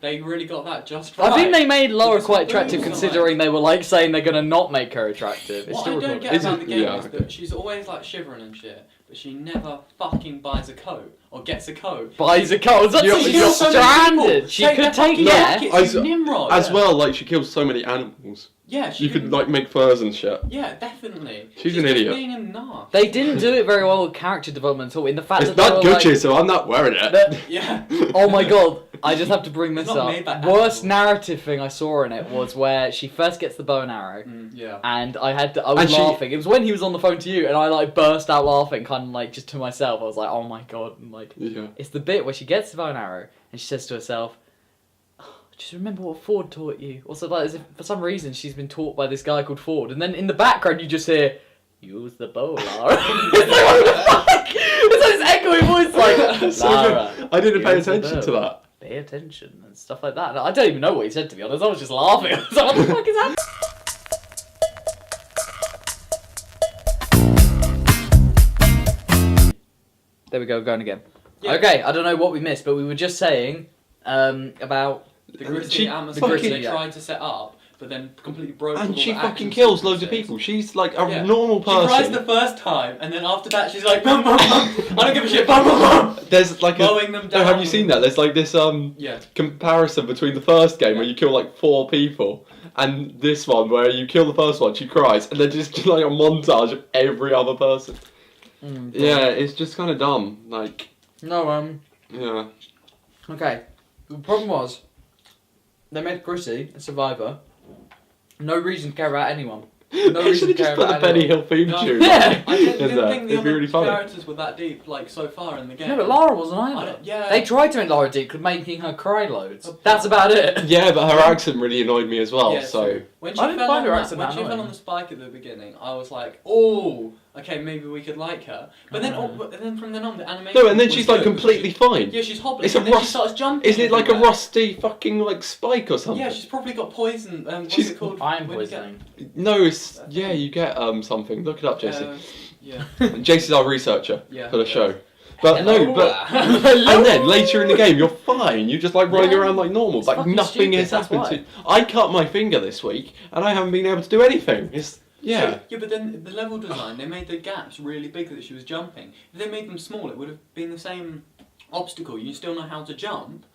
they really got that just right. I think they made Laura It's quite boobs attractive, are considering they were like saying they're gonna not make her attractive. It's What still I don't recorded. get Is about it- the game yeah. is that she's always like shivering and shit, but she never fucking buys a coat or gets a coat. Buys a coat. That's You're- she's you're- stranded. She could take Yeah. yeah. As- Nimrod. As well, like, she kills so many animals. Yeah, she You could, like, make furs and shit. Yeah, definitely. She's an just idiot. Being a narc. They didn't do it very well with character development at all. In the fact It's that they not were Gucci, like, so I'm not wearing it. that- Yeah. oh my god! I just have to bring this It's not up. made by Worst Apple. narrative thing I saw in it was where she first gets the bow and arrow, Yeah. and I was And she- laughing. It was when he was on the phone to you, and I like burst out laughing, kind of like just to myself. I was like, oh my god! And like, Yeah. it's the bit where she gets the bow and arrow, and she says to herself, "Oh, just remember what Ford taught you." Also, like, as if for some reason she's been taught by this guy called Ford, and then in the background you just hear, "Use the bow, Lara." It's like, what the fuck? It's like this echoing voice, like, So Lara, good. I didn't pay use the attention to bow. that. Pay attention and stuff like that. And I don't even know what he said, to be honest. I was just laughing. I was like, what the fuck is that? There we go, going again. Yeah. Okay, I don't know what we missed, but we were just saying about The grizzly She Amazon fucking- they tried to set up, but then completely broke. And with all she the fucking action kills loads of sequences. people. She's like a Yeah. normal She cries person. the first time, and then after that she's like, bum bum bum. I don't give a shit, bum bum bum. There's like Mowing them No, down. have you seen that? There's like this Yeah. comparison between the first game where Yeah. you kill like 4 people and this one where you kill the first one, she cries, and then just like a montage of every other person. Yeah, it's just kind of dumb. Like, No, yeah. okay. The problem was, they made Chrissy a survivor. No reason to care about anyone. No They reason should to have care just put the about Benny anyone. Hill theme No. tune. Yeah. I didn't in there. think the It'd be other really funny. characters were that deep, like so far in the game. No, but Lara wasn't I either. don't- yeah. They tried to make Lara deep, making her cry loads. That's about it. Yeah, but her accent really annoyed me as well. Yeah, so true. When she I didn't fell find on her that- accent when that she fell annoying. on the spike at the beginning, I was like, oh, okay, maybe we could like her. But then, Oh. but then from then on, the animation. no, and then was she's like good. completely fine. Yeah, she's hobbling. It's a and then she rust- starts jumping. Isn't it like a everywhere. rusty fucking like spike or something? Yeah, she's probably got poison. What's She's- it called? Iron When you get- poisoning. No, it's yeah. You get something. Look it up, JC. Yeah. JC's our researcher Yeah. for the show. But Hello. no, but and then later in the game you're fine. You're just like running Yeah. around like normal. It's Like fucking nothing stupid, has that's happened why. to. I cut my finger this week and I haven't been able to do anything. It's yeah. So, yeah, but then the level design, they made the gaps really big that she was jumping. If they made them small, it would have been the same obstacle. You still know how to jump,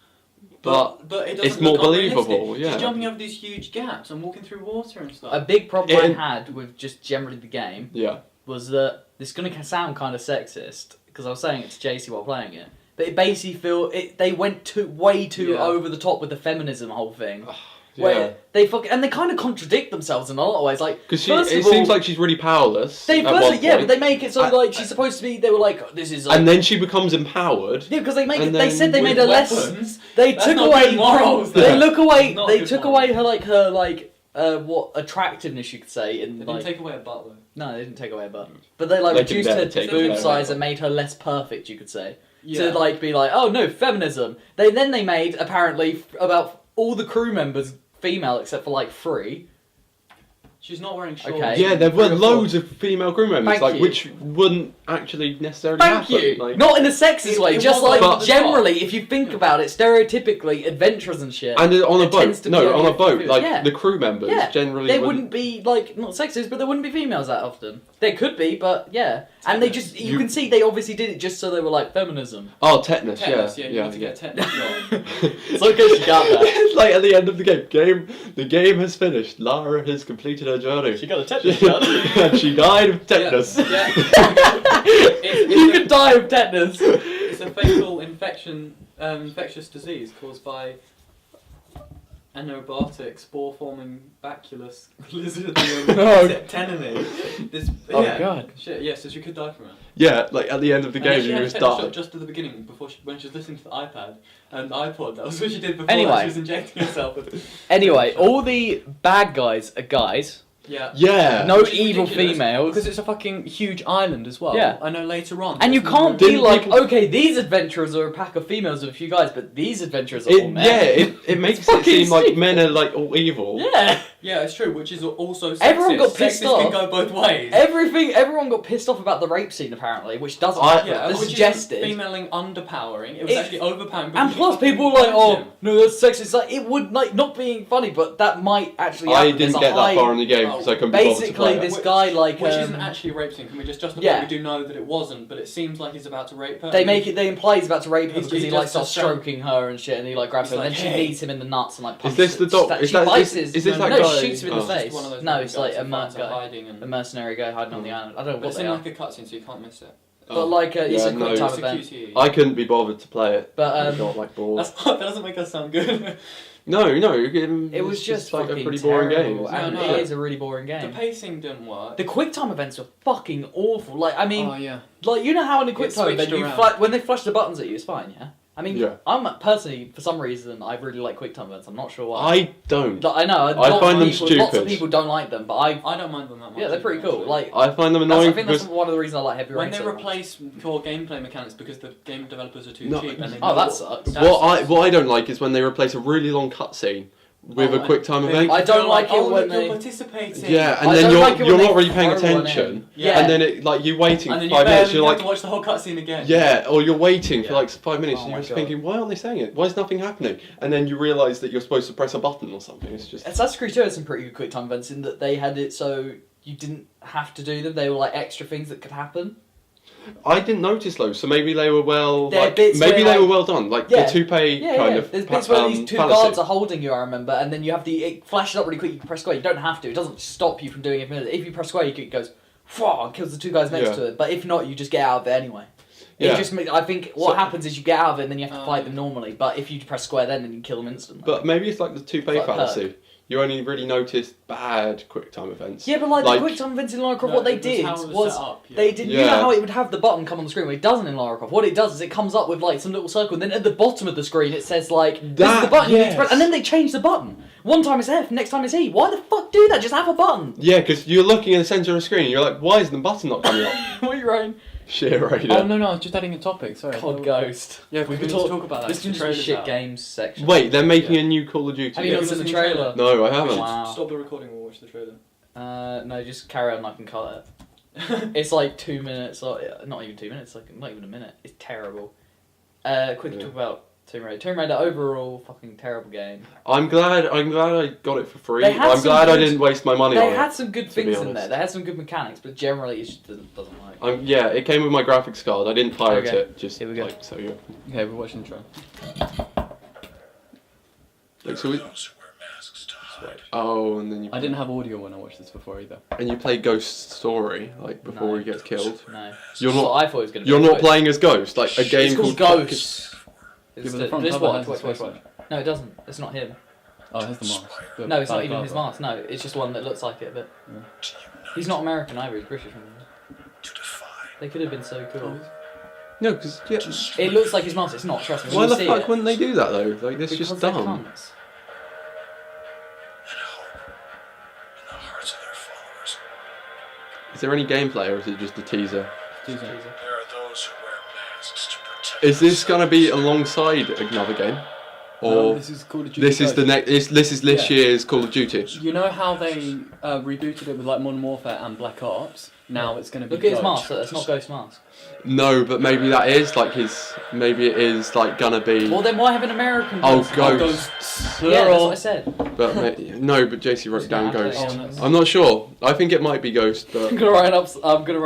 but it doesn't it's more look unrealistic. believable, yeah. She's jumping over these huge gaps and walking through water and stuff. A big problem It- I had with just generally the game Yeah. was that this is going to sound kind of sexist because I was saying it to JC while playing it, but it basically they went way too Yeah. over the top with the feminism whole thing. Yeah. Where they and they kind of contradict themselves in a lot of ways. Like, Because first it of all, seems like she's really powerless. they at first, one yeah, point. but they make it so like she's supposed to be. They were like, this is like, And then she becomes empowered. yeah, because they make it. and They then said they With made her less. weapons, They that's took not away good morals. They there. look away. Not They good took morals. away her what attractiveness you could say in They like. didn't take away a butt though. No, they didn't take away her butt. But they like They can reduced never her take boob away size her and made her less perfect, you could say. Yeah. To like be like, oh no, feminism. Then they made apparently about all the crew members female except for like 3. She's not wearing shorts. Okay. Yeah, there were 3 or 4. loads of female crew members, Thank like you. which wouldn't actually necessarily Thank happen. you. Like, Not in a sexist way, It just was like over the generally, top. if you think about it, stereotypically, adventurers and shit. and on a It tends boat. to No, be on a only boat. females. Like Yeah. the crew members Yeah, generally they wouldn't be like not sexist, but there wouldn't be females that often. There could be, but yeah. And they just you can see they obviously did it just so they were like feminism. Oh, tetanus. Tetanus, Yeah, you need to get a tetanus shot. It's okay she got that. It's like at the end of the game. The game has finished. Lara has completed her journey. She got a tetanus shot. And she died of tetanus. Yeah. You could die of tetanus. It's a fatal infectious disease caused by anaerobic spore-forming baculus lizardium Oh. tenene. This, Oh, yeah. God. Shit, yeah, so she could die from it. Yeah, like at the end of the game, you just die. Just at the beginning, when she was listening to the iPad and the iPod. That was what she did before. Anyway. She was injecting herself with. Anyway, all the bad guys are guys. Yeah. Yeah. No Which is evil ridiculous, females. Because it's a fucking huge island as well. Yeah. I know later on. And you there's can't no- be Didn't like, people- okay, these adventurers are a pack of females with a few guys, but these adventurers are all men. Yeah, it makes it fucking seem like stupid. men are like all evil. Yeah. Yeah, it's true, which is also sexist. Everyone got pissed Sexist off. can go both ways. Everyone got pissed off about the rape scene apparently, which doesn't happen. Yeah, It's which suggested. is femaling underpowering. It was It- actually overpowering. And because plus, you fucking people were like, raped "Oh, him. no, that's sexist." It's like it would like not being funny, but that might actually. I happen. There's didn't a get high- that far in the game because I couldn't be bothered to Basically, play it. this guy like Which isn't actually a rape scene. Can we just justify? Yeah. We do know that it wasn't, but it seems like he's about to rape her. They imply he's about to rape her He's- because he he like just starts starts stroking her and shit, and he like grabs her, He's and like, then she "Hey." knees him in the nuts and like Is punches this the it. doc? She Is that bites is his. this that no, guy? she shoots him in the Oh. face. Just one of those No, random it's like guys a who merc finds her guy, hiding and. a mercenary guy hiding on the island. I don't know But what it's they in are, like a cutscene, so you can't miss it. but like it's Yeah, a quick no. time It's a event. QTE. I couldn't be bothered to play it. But I got like bored. That doesn't make us sound good. No, it was it's just like a fucking pretty boring terrible, game. and No, it is a really boring the game. pacing didn't work. The quick time events were fucking awful. Like I mean, Oh yeah. like you know how in a It quick time switched event you around. when they flash the buttons at you, it's fine, yeah. I mean, Yeah. I'm personally for some reason I really like quick time events. I'm not sure why. I don't. Like, I know. I lots find of them people, Lots of stupid. people don't like them, but I don't mind them that much. yeah, they're pretty either, cool. actually. Like I find them I annoying think that's because one of the reasons I like Heavy when Rain they so much. replace core gameplay mechanics because the game developers are too No. cheap and they Oh, know that what- sucks. what I don't like is when they replace a really long cutscene with Oh, a quick time they event. make I you don't feel like it oh, when look, they- you're participating. Yeah, and I then don't you're like it when you're they not really paying throw one in. attention. Yeah. And then it like you're waiting And for then you 5 minutes. barely You're have like, to watch the whole cutscene again. yeah, or you're waiting for Yeah. like 5 minutes. Oh and my you're just God. thinking, why aren't they saying it? Why is nothing happening? And then you realise that you're supposed to press a button or something. It's just Assassin's Creed 2 had some pretty good quick time events in that they had it so you didn't have to do them. They were like extra things that could happen. I didn't notice those, so maybe they were well. There are Like, bits maybe where, they like- were well done, like Yeah. the toupee Yeah, kind yeah. of. There's bits where these two fallacy. guards are holding you, I remember, and then you have it flashes up really quick. You can press square. You don't have to. It doesn't stop you from doing it. If you press square, it goes, and kills the two guys next Yeah. to it. But if not, you just get out of it anyway. Yeah. It just makes, I think what So- happens is you get out of it and then you have to fight Oh. them normally. But if you press square, then you kill them instantly. But maybe it's like the toupee It's like fallacy. You only really notice bad quick time events. yeah, but like like- the quick time events in Lara Croft, No, what they it was did how it was set up, yeah. they did. You Yeah. know how it would have the button come on the screen? Well, it doesn't in Lara Croft. What it does is it comes up with like some little circle, and then at the bottom of the screen it says like this is That- the button you need to press, yes. and then they change the button. One time it's F, next time it's E. Why the fuck do that? Just have a button. Yeah, because you're looking at the centre of the screen and you're like, why is the button not coming up? What are you writing? Shit, right. Oh no, I was just adding a topic. Sorry. COD Ghost. Yeah, We we could can talk about that. This is the Trailer's shit out. games section. Wait, they're making Yeah. a new Call of Duty. Have you game? not seen the seen the trailer? No, I haven't. Wow. Stop the recording. We'll watch the trailer. No, just carry on. I can cut it. It's like 2 minutes, or not even 2 minutes. Like not even a minute. It's terrible. Quickly Yeah. talk about Tomb Raider. Tomb Raider overall fucking terrible game. I'm glad I got it for free. They had I'm some glad I good- didn't waste my money They on had it. some good to be things in honest. there. They had some good mechanics, but generally it just doesn't work. Yeah, it came with my graphics card. I didn't pirate Okay, it. Just here we go. like so. Yeah. Okay, we're watching the trailer. Like, so oh, and then you. I didn't have audio when I watched this before either. And you play Ghost Story like before No. he gets killed. No, You're That's not- what I thought it was gonna be. You're not But playing as Ghost, like a game It's called called Ghosts. Yeah, but the front This cover one. has his face on it. No, it doesn't. It's not him. Oh, it has the mask. The No, it's not black even his cover. mask. No, it's just one that looks like it. But Yeah. he's not American either. He's British. They could have been so cool. No, because yeah. It looks like his mask. It's not. Trust me. when Why you the see fuck it, wouldn't they do that though? Like this because just they're dumb. cunts. Is there any gameplay or is it just a teaser? Jesus. There are those who wear masks to protect Is this themselves. gonna be alongside another game, No, or this is Call of Duty. this is the Ghosts. next? This is this Yeah. year's Call of Duty. You know how they rebooted it with like Modern Warfare and Black Ops? Now it's going to be. Look at his Ghost. mask. That's not Ghost mask. No, but maybe that is like his. Maybe it is like gonna be. Well, then why have an American? Oh, Ghost? Ghost. Yeah, that's what I said. But no, but JC wrote It's down not Ghost. actually- I'm not sure. I think it might be Ghost, but I'm gonna write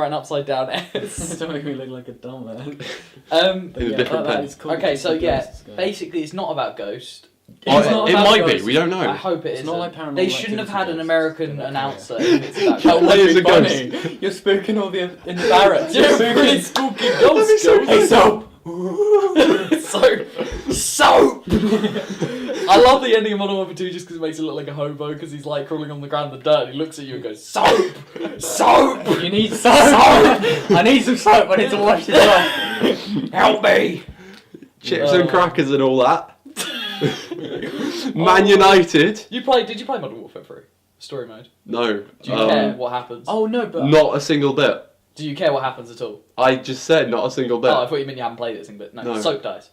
an upside down S. Don't make me look like a dumbass. Um. in a different pen. Okay, so yeah, basically it's not about Ghost. Oh, It's not it about might be. Ghost. We don't I know. hope it It's is. not like Paranormal They shouldn't have had an Activity American Ghost. announcer if it's about That Ghost. Why is would it be Ghost? funny. You're spooking all the in the barracks. You're You're really spooking. spooky ghost. Hey, soap. Soap. I love the ending of Modern Warfare 2 just because it makes it look like a hobo because he's like crawling on the ground in the dirt and he looks at you and goes, soap! Soap! You need soap! I need some soap, I need to wash this off. Help me! Chips and crackers and all that. Man United. Did you play Modern Warfare 3? Story mode? No. Do you care what happens? Oh no, but Not a single bit. Do you care what happens at all? I just said not a single bit. Oh, I thought you meant you haven't played it, but no. No. Soap dies.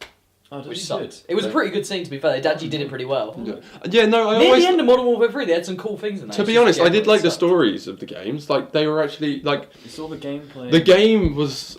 oh, Which that's sucks. It was a pretty good scene, to be fair. They actually did it pretty well. Yeah, no, I Near always... the end of Modern Warfare 3, they had some cool things in there. To be honest, I did like the stories of the games. Like, they were actually, like... You saw the gameplay. The game was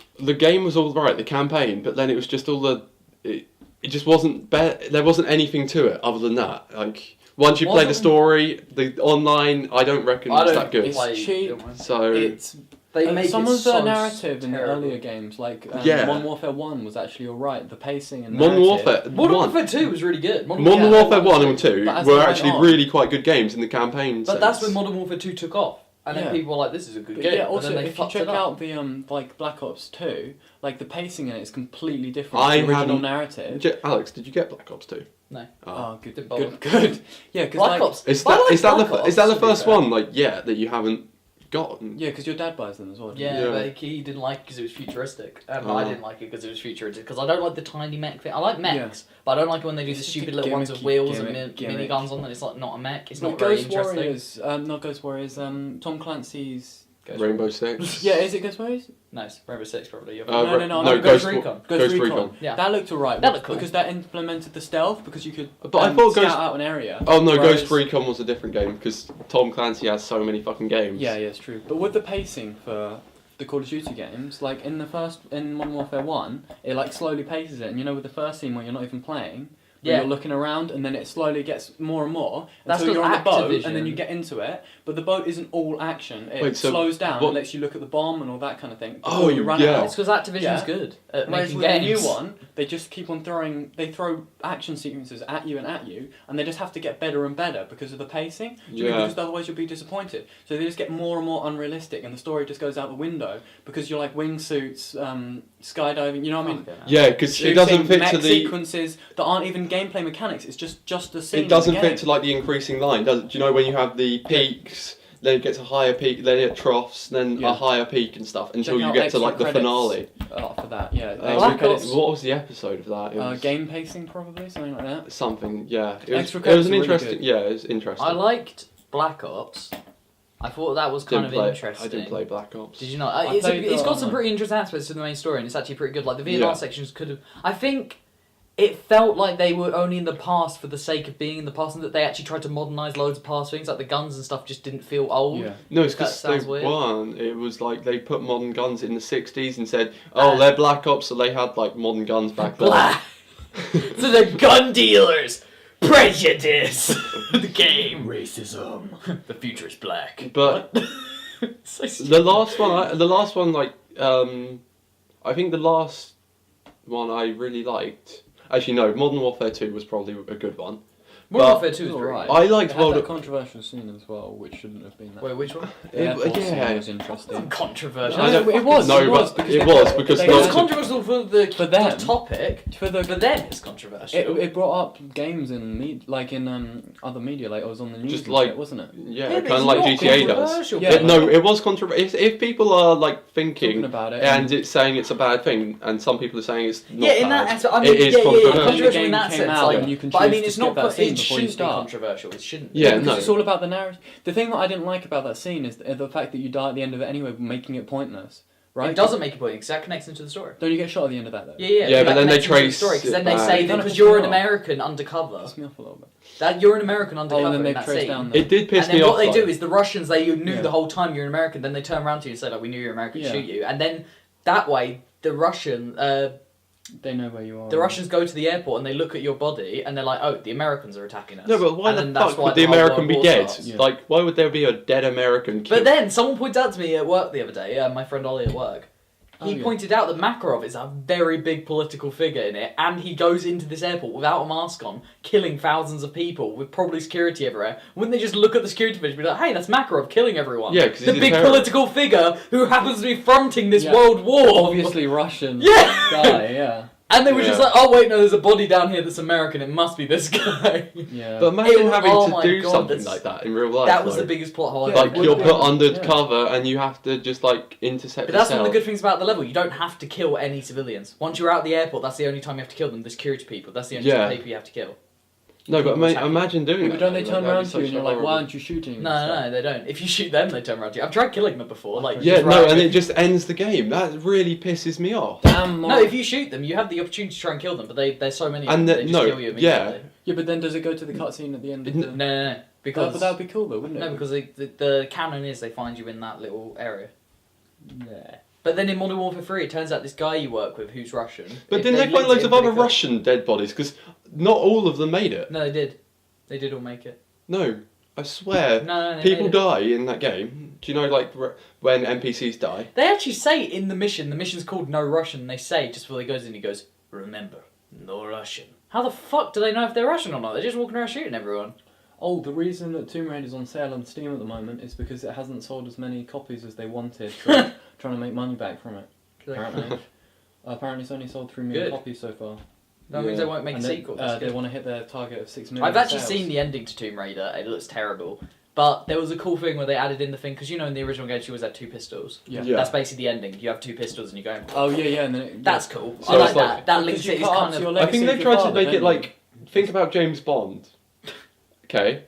all right, the campaign, but then it was just all the... It just wasn't... There wasn't anything to it other than that. Like, once you play the story, the online, I don't reckon it's that good. It's cheap. So... It's They make some it of the so narrative in the terrible. earlier games, like Yeah. Modern Warfare 1 was actually alright. The pacing and Modern narrative. Warfare Modern 1. Warfare 2 was really good. Modern Yeah, Warfare that 1 was and 2 but as were they went actually on- really quite good games in the campaign But sense. that's when Modern Warfare 2 took off. And then Yeah. people were like, this is a good But game. yeah, and also then they if you fucked check it up. out the like Black Ops 2, like the pacing in it is completely different I to the original haven't- narrative. Alex, did you get Black Ops 2? No. Oh, good, Didn't bother. good. Yeah, because Black like, Ops. Is I that like is that Black the Ops, is that the to be first fair. one that you haven't gotten? yeah, because your dad buys them as well. Yeah, Yeah. but he didn't like it because it was futuristic. And Oh. I didn't like it because it was futuristic. Because I don't like the tiny mech thing. I like mechs, but I don't like it when they do the It's just stupid a little ones with gimmicky wheels and gimmick. miniguns on them. It's like not a mech. It's not Like very Ghost interesting. Warriors, not Ghost Warriors. Tom Clancy's. Ghost Rainbow Six. Yeah, is it Ghost Warriors? No, it's Rainbow Six probably. No, No, no, Ghost Ghost Recon. Ghost Recon. Yeah. That looked alright. That looked cool. Because that implemented the stealth because you could. But I thought scout Ghost- out an area. Oh no, Whereas- Ghost Recon was a different game because Tom Clancy has so many fucking games. Yeah, it's true. But with the pacing for the Call of Duty games, like in Modern Warfare 1, it like slowly paces it, and you know with the first scene where you're not even playing, where Yeah. you're looking around, and then it slowly gets more and more That's until you're on the boat, Activision. and then you get into it. But the boat isn't all action. It Wait, so slows down. what- It lets you look at the bomb and all that kind of thing. Oh, Before you run yeah. out. It's because Activision's Yeah. good at Whereas making with the games. new one, they just keep on throwing. They throw action sequences at you, and they just have to get better and better because of the pacing. Yeah. Because otherwise you'll be disappointed. So they just get more and more unrealistic, and the story just goes out the window because you're like wingsuits, skydiving. You know what I mean? Okay. Yeah, because it Shooting, doesn't fit mech to the. sequences that aren't even gameplay mechanics. It's just a scene. It doesn't in the fit to like the increasing line, does it? Do you know when you have the peaks, then it gets a higher peak, then it troughs, then Yeah. a higher peak and stuff until Check you out get to extra like the credits. finale. For that, yeah. Black Extra Ops- credits. What was the episode of that? It was Game pacing, probably something like that. something. Yeah, it was. Extra It credits was an are really interesting. good. Yeah, it was interesting. I liked Black Ops. I thought that was kind of interesting. I didn't play Black Ops. Did you not? I It's played got some online. pretty interesting aspects to the main story, and it's actually pretty good. Like the VNR Yeah. sections could have. I think it felt like they were only in the past for the sake of being in the past, and that they actually tried to modernise loads of past things. Like the guns and stuff just didn't feel old. Yeah. No, it's That because they sounds weird. won. It was like they put modern guns in the 60s and said, oh, they're Black Ops, so they had like modern guns back then. Black. So they're gun dealers. Prejudice. The game. Racism. The future is black. But So the last one, like, I think the last one I really liked. Actually, no, Modern Warfare 2 was probably a good one. Modern But- Warfare 2 is pretty Alright. good. I liked It had World that of... controversial scene as well, which shouldn't have been that. Wait, which one? The airport scene yeah. was interesting. Controversial. I don't- it was. No, it was but because it they- was because they It was not- had- controversial for the them. topic. for the For them, it's controversial. it brought up games in like in other media, like it was on the news, Just and like- shit, wasn't it? Yeah, but kind of it's like not GTA does. controversial. Yeah. No, it was controversial. If people are like Talking thinking about it, and it's saying it's a bad thing, and some people are saying it's not Yeah, in bad, that aspect, I mean, it is yeah, controversial. controversial in The that game sense. came out Like, and you can but I choose mean, to it's skip not. that scene It before you shouldn't be start. controversial. It shouldn't. Yeah, because no. it's all about the narrative. The thing that I didn't like about that scene is the fact that you die at the end of it anyway, making it pointless. Right? It doesn't make a point because that connects into the story. Don't you get shot at the end of that though? Yeah, but that then they connects into the trace story because then it they back. say They that don't because piss you're me an off. American undercover, Piss me off a little bit. that you're an American undercover Oh, and then in they that trace scene. down the... It did piss And then me what off. they do though. is the Russians, they knew Yeah. the whole time you're an American, then they turn around to you and say like, we knew you're American, Yeah. shoot you. And then that way the They know where you are. Russians go to the airport and they look at your body and they're like, oh, the Americans are attacking us. No, but why And the then that's fuck why would the whole American World be War dead? starts. Yeah. Like, why would there be a dead American killed? But then someone pointed out to me at work the other day, my friend Ollie at work. He Oh, yeah. pointed out that Makarov is a very big political figure in it, and he goes into this airport without a mask on, killing thousands of people with probably security everywhere. Wouldn't they just look at the security footage and be like, "Hey, that's Makarov killing everyone"? Yeah, 'cause the he's a big terrorist. political figure who happens to be fronting this Yeah. world war. Obviously Russian Yeah. guy, yeah. And they were just Yeah. like, oh wait, no, there's a body down here that's American. It must be this guy. Yeah. But imagine was- having oh to my do God, something that's- like that in real life. That was though. the biggest plot hole. Yeah, Like it would you're be. put under Yeah. cover and you have to just like intercept But the that's one of cell. the good things about the level. You don't have to kill any civilians. Once you're out the airport, that's the only time you have to kill them. The security people. That's the only Yeah. people you have to kill. No, but people attacking. imagine doing Yeah, that. but don't they though, turn like, around that'd to be you and such you're a like, horrible- why aren't you shooting? No, and no, stuff? no, they don't. If you shoot them, they turn around to you. I've tried killing them before. Like, Yeah, just no, right and away. it just ends the game. That really pisses me off. Damn. No, if you shoot them, you have the opportunity to try and kill them, but there's so many of And them, the- they just no, kill you yeah. immediately. Yeah, but then does it go to the cutscene at the end of the... No, because... But that would be cool though, wouldn't it? No, because the canon is they find you in that little area. Yeah. But then in Modern Warfare 3, it turns out this guy you work with who's Russian... But it- didn't they linked find it loads in of other pretty quick. Russian dead bodies? Because not all of them made it. No, they did. They did all make it. No, I swear. No, they People made it. die in that game. Do you know, like, when NPCs die? They actually say in the mission's called No Russian, and they say, just before he goes in, he goes, remember, no Russian. How the fuck do they know if they're Russian or not? They're just walking around shooting everyone. Oh, the reason that Tomb Raider's on sale on Steam at the moment is because it hasn't sold as many copies as they wanted, so trying to make money back from it, apparently. Apparently it's only sold 3 million Good. copies so far. That means they won't make a And sequel. That's they good. want to hit their target of 6 million I've actually sales. seen the ending to Tomb Raider. It looks terrible. But there was a cool thing where they added in the thing, because you know in the original game she always had 2 pistols. Yeah. Yeah. That's basically the ending. You have 2 pistols and you go... Oh, yeah, and then it, That's cool. So I like it's like- that. That Because links you it. It's cut up kind to of... your I legacy think of they your tried to father, make it don't like... Think about James Bond. Okay.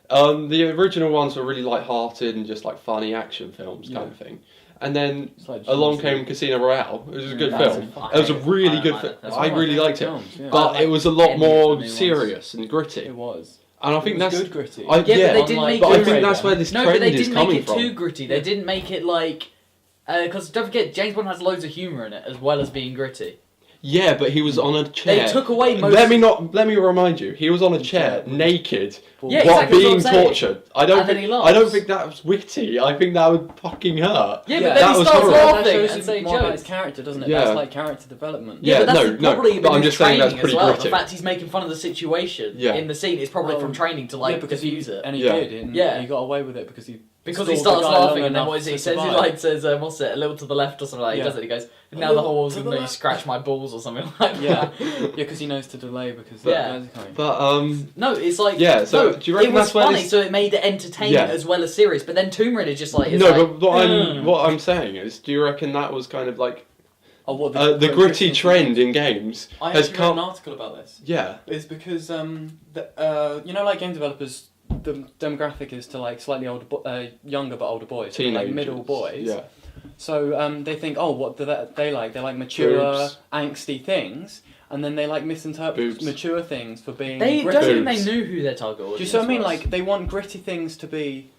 The original ones were really light-hearted and just like funny action films kind Yeah. of thing. And then It's like along cheesy. came Casino Royale. It was a good That's film. a It was a really I good like film. it. That's I one of my really favourite liked it. films, yeah. But like it was a lot endings of the more new ones. serious and gritty. It was. And I think it was that's... good gritty. I, Yeah, but they didn't unlike make but it... I Tomb think Raider. that's where this No, but trend they is didn't make coming it from. too gritty. They didn't make it like... Because don't forget, James Bond has loads of humour in it, as well as being gritty. Yeah, but he was on a chair. They took away most... Let me remind you. He was on a chair, naked, Yeah, what, exactly, that's being what I'm saying. tortured. I don't And then think. he I don't laughs. think that was witty. I think that would fucking hurt. Yeah, Yeah, but then that he was starts horrible. That laughing shows and you saying more about jokes. his character, doesn't it? Yeah. That's like character development. Yeah, but that's no, probably no, been but I'm his just saying that's training as pretty well. gritty. The fact he's making fun of the situation Yeah. in the scene is probably from training to like because diffuse it. And he Yeah. did, and Yeah. he got away with it because he Because he stalled the starts guy long laughing and then enough what is it? to He says, he survive. like says, what's it, a little to the left or something like that. He Yeah. does it, he goes, A now the little whole world's to gonna the know you left. scratch my balls or something like Yeah, that. yeah, because he knows to delay because Yeah. the guys are coming. But No, it's like... Yeah, so no, do you reckon it was that's where funny, this- so it made it entertaining Yeah. as well as serious. But then Tomb Raider just like... It's no, like, but what I'm saying is, do you reckon that was kind of like Oh, what the gritty trend in games I has actually read an come? article about this. Yeah, It's because you know, like game developers, the demographic is to like slightly older, younger but older boys, so like teenagers. middle boys. Yeah, So they think, oh, what do they like? They like mature, Boobs. angsty things, and then they like misinterpret Boobs. mature things for being They gritty. don't think Boobs. they knew who their target audience Do you see what I mean? was. Like they want gritty things to be.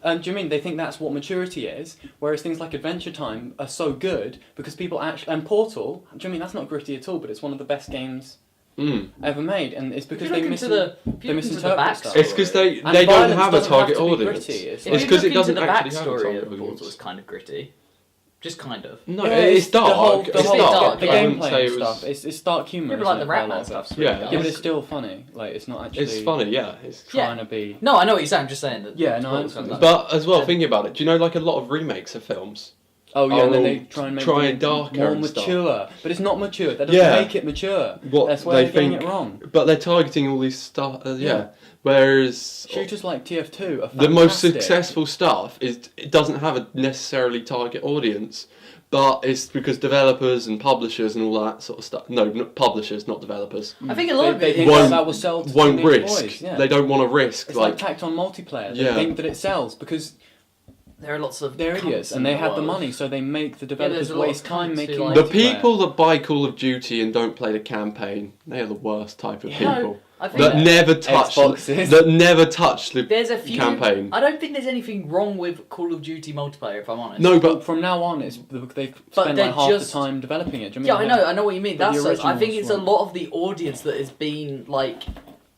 Do you mean they think that's what maturity is? Whereas things like Adventure Time are so good because people actually and Portal. Do you mean that's not gritty at all? But it's one of the best games ever made, and it's If because you they look into the, if they you look into the misinterpret stuff. backstory... it's because they And don't violence have a doesn't have target to be audience. gritty, It's it's If you because look it doesn't into the actually have a backstory target of Portal, audience. it's kind of gritty. Just kind of. No, Yeah, it's dark. The whole, It's the whole dark, the but I wouldn't gameplay say and it was- stuff. It's dark humour. Yeah, but like isn't the it, quite a lot Ratman of it? stuff's Yeah. really Yeah, dark. but it's still funny. Like it's not actually. It's funny, yeah. It's Trying to be. No, I know what you're saying. I'm just saying that. Yeah, no, I Portal's kind of understand. dark. But as well, Yeah. thinking about it, do you know like a lot of remakes of films? Oh yeah, and then Oh, they try and make try it and darker more and stuff. mature, but it's not mature. That doesn't Yeah. make it mature. What That's where they they're getting think, it wrong. but they're targeting all these stuff. Yeah. Yeah. Whereas Shooters like TF2 are the most fantastic. successful stuff is it doesn't have a necessarily target audience, but it's because developers and publishers and all that sort of stuff. No, not publishers, not developers. I think a lot of They it think Won't- that will sell to Won't teenage risk. boys. Yeah. They don't want to risk. It's like like tacked on multiplayer. They Yeah. think that it sells because there are lots of they're cunts idiots in and they have the world. money, so they make the there's developers a lot of waste time cunts who making like- the multiplayer. people that buy Call of Duty and don't play the campaign, they are the worst type of Yeah. people. I think That never touch. Xboxes. That never touch the there's a few. campaign. I don't think there's anything wrong with Call of Duty multiplayer, if I'm honest. No, But but from now on, it's they've But spent they're like half just- the time developing it. Do you Yeah, I mean know what you mean. But the That's I think originals it's a weren't. lot of the audience that is being like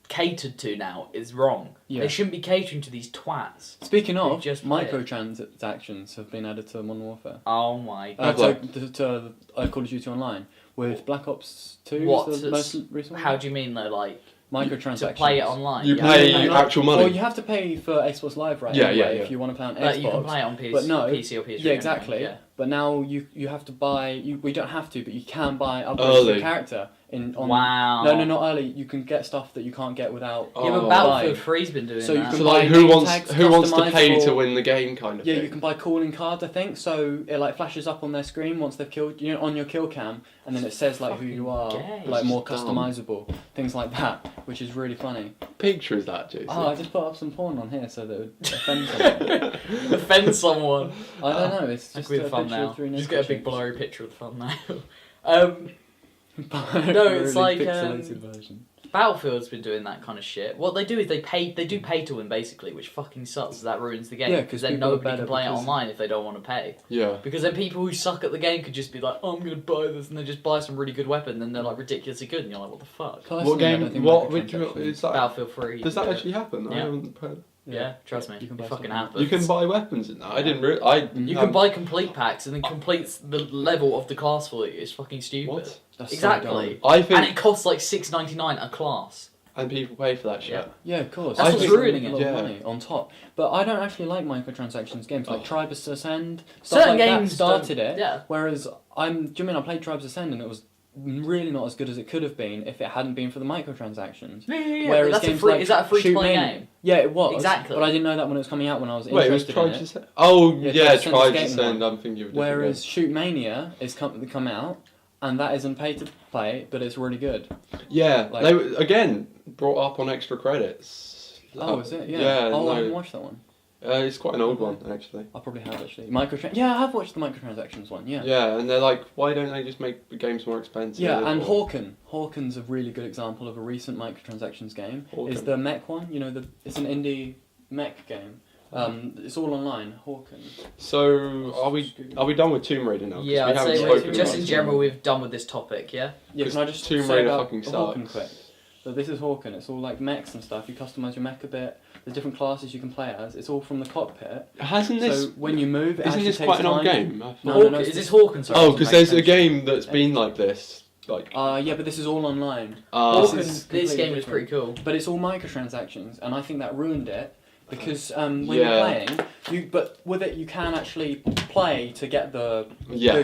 catered to now is wrong. Yeah. They shouldn't be catering to these twats. Speaking They of, just play it. microtransactions have been added to Modern Warfare. Oh my Uh, god. to Call of Duty Online with Black Ops 2. What? Is the most recent one? How do you mean though? Like microtransactions. To play it online. You yeah. pay actual money. Well, you have to pay for Xbox Live, right? Yeah, anyway, yeah. If you want to play on Xbox. But you can play it on PC, But no, PC or PS3. Yeah, exactly. Yeah. But now you have to buy. We don't have to, but you can buy upgrades to Early. your character. Wow. No, not early. You can get stuff that you can't get without. Yeah, but Oh. Battlefield 3's been doing So you that. can So buy like, who name wants tags, who wants to pay customizable- to win the game kind of Yeah, thing? you can buy calling cards, I think. So it like flashes up on their screen once they've killed you, on your kill cam, and then it says like who you are, Fucking gay. like more Dumb. customizable, things like that, which is really funny. Picture is that, Jason? Oh, I just put up some porn on here so that it would offend someone. Offend someone. I don't know. It's That just could be a the picture thumbnail. of three Just naked get a big chicks. blurry picture of the thumbnail. No, it's like, pixelated version. Battlefield's been doing that kind of shit. What they do is they do pay to win basically, which fucking sucks. That ruins the game. Yeah, because 'cause then people are nobody better can play it because- online if they don't want to pay. Yeah. Because then people who suck at the game could just be like, oh, I'm gonna buy this, and they just buy some really good weapon, and they're like ridiculously good, and you're like, what the fuck? Personally, What I don't game? think What microtransactions- is that? Battlefield 3. Does that actually happen? I Yeah. haven't heard. Yeah, trust me, You can it buy fucking stuff. happens. You can buy weapons in that. I didn't. You can buy complete packs, and then completes the level of the class for you. It's fucking stupid. What? That's so Exactly. dumb. I think. And it costs like $6.99 a class. And people pay for that shit. Yeah. Yeah, of course. That's what's ruining a it. lot of Yeah. money on top. But I don't actually like microtransactions games like Oh. Tribes Ascend. Stuff Certain like games that started don't- it. yeah. Whereas do you mean I played Tribes Ascend and it was really not as good as it could have been if it hadn't been for the microtransactions. Yeah. Whereas That's a games free. like Is that a free to play Shoot Mania- game? Yeah, it was. Exactly. But I didn't know that when it was coming out when I was Wait, it was interested Tribes in it. Ascend. Oh Yeah, yeah, Tribes Tribes Ascend's Ascend. game I'm thinking of a different Whereas game. Shoot Mania is come out and that isn't pay to play, but it's really good. Yeah, like- they were, again brought up on extra credits. Oh, is it? Yeah. Yeah. Oh, I haven't no, watched that one. it's quite an old one actually. I probably have actually. Yeah, I have watched the microtransactions one. Yeah. Yeah, and they're like, why don't they just make the games more expensive? Yeah, and or- Hawken's a really good example of a recent microtransactions game. Hawken. Is the mech one? You know, it's an indie mech game. It's all online. Hawken. So are we done with Tomb Raider now? 'Cause Yeah, we I'd haven't say spoken just about in it. general we've done with this topic. Yeah. Yeah, can I 'Cause just Tomb say Raider about fucking Hawken sucks. quick? So this is Hawken. It's all like mechs and stuff. You customize your mech a bit. There's different classes you can play as. It's all from the cockpit. Hasn't this? So when you move, it Isn't actually this takes quite an old time. game? No, Is this Hawken? Sorry. Oh, because make there's a sense. game that's been like this. Like. Yeah, but this is all online. This Hawken. is This game completely is pretty cool. But it's all microtransactions, and I think that ruined it because when Yeah. you're playing, but with it you can actually play to get the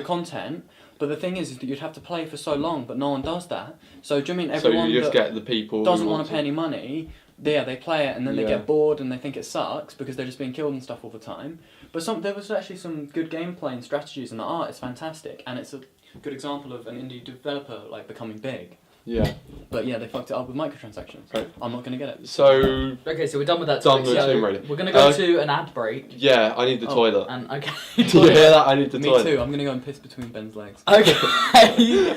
content. But the thing is that you'd have to play for so long, but no one does that. So do you mean So everyone you just that get the people who doesn't want to pay any money? Yeah, they play it and then they Yeah. get bored and they think it sucks because they're just being killed and stuff all the time. But there was actually some good gameplay and strategies, and the art is fantastic, and it's a good example of an indie developer like becoming big. Yeah. But yeah, they fucked it up with microtransactions. Right. I'm not gonna get it. So Okay, so we're done with that. Done topic. with So Tomb Raider. we're gonna go Uh, to an ad break. yeah, I need the toilet. And okay. Do you hear that? I need the Me toilet. too. I'm gonna go and piss between Ben's legs. Okay.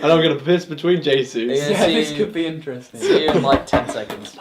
And I'm gonna piss between Jesus. Yeah. Yeah, see this you- could be interesting. See you in like 10 seconds.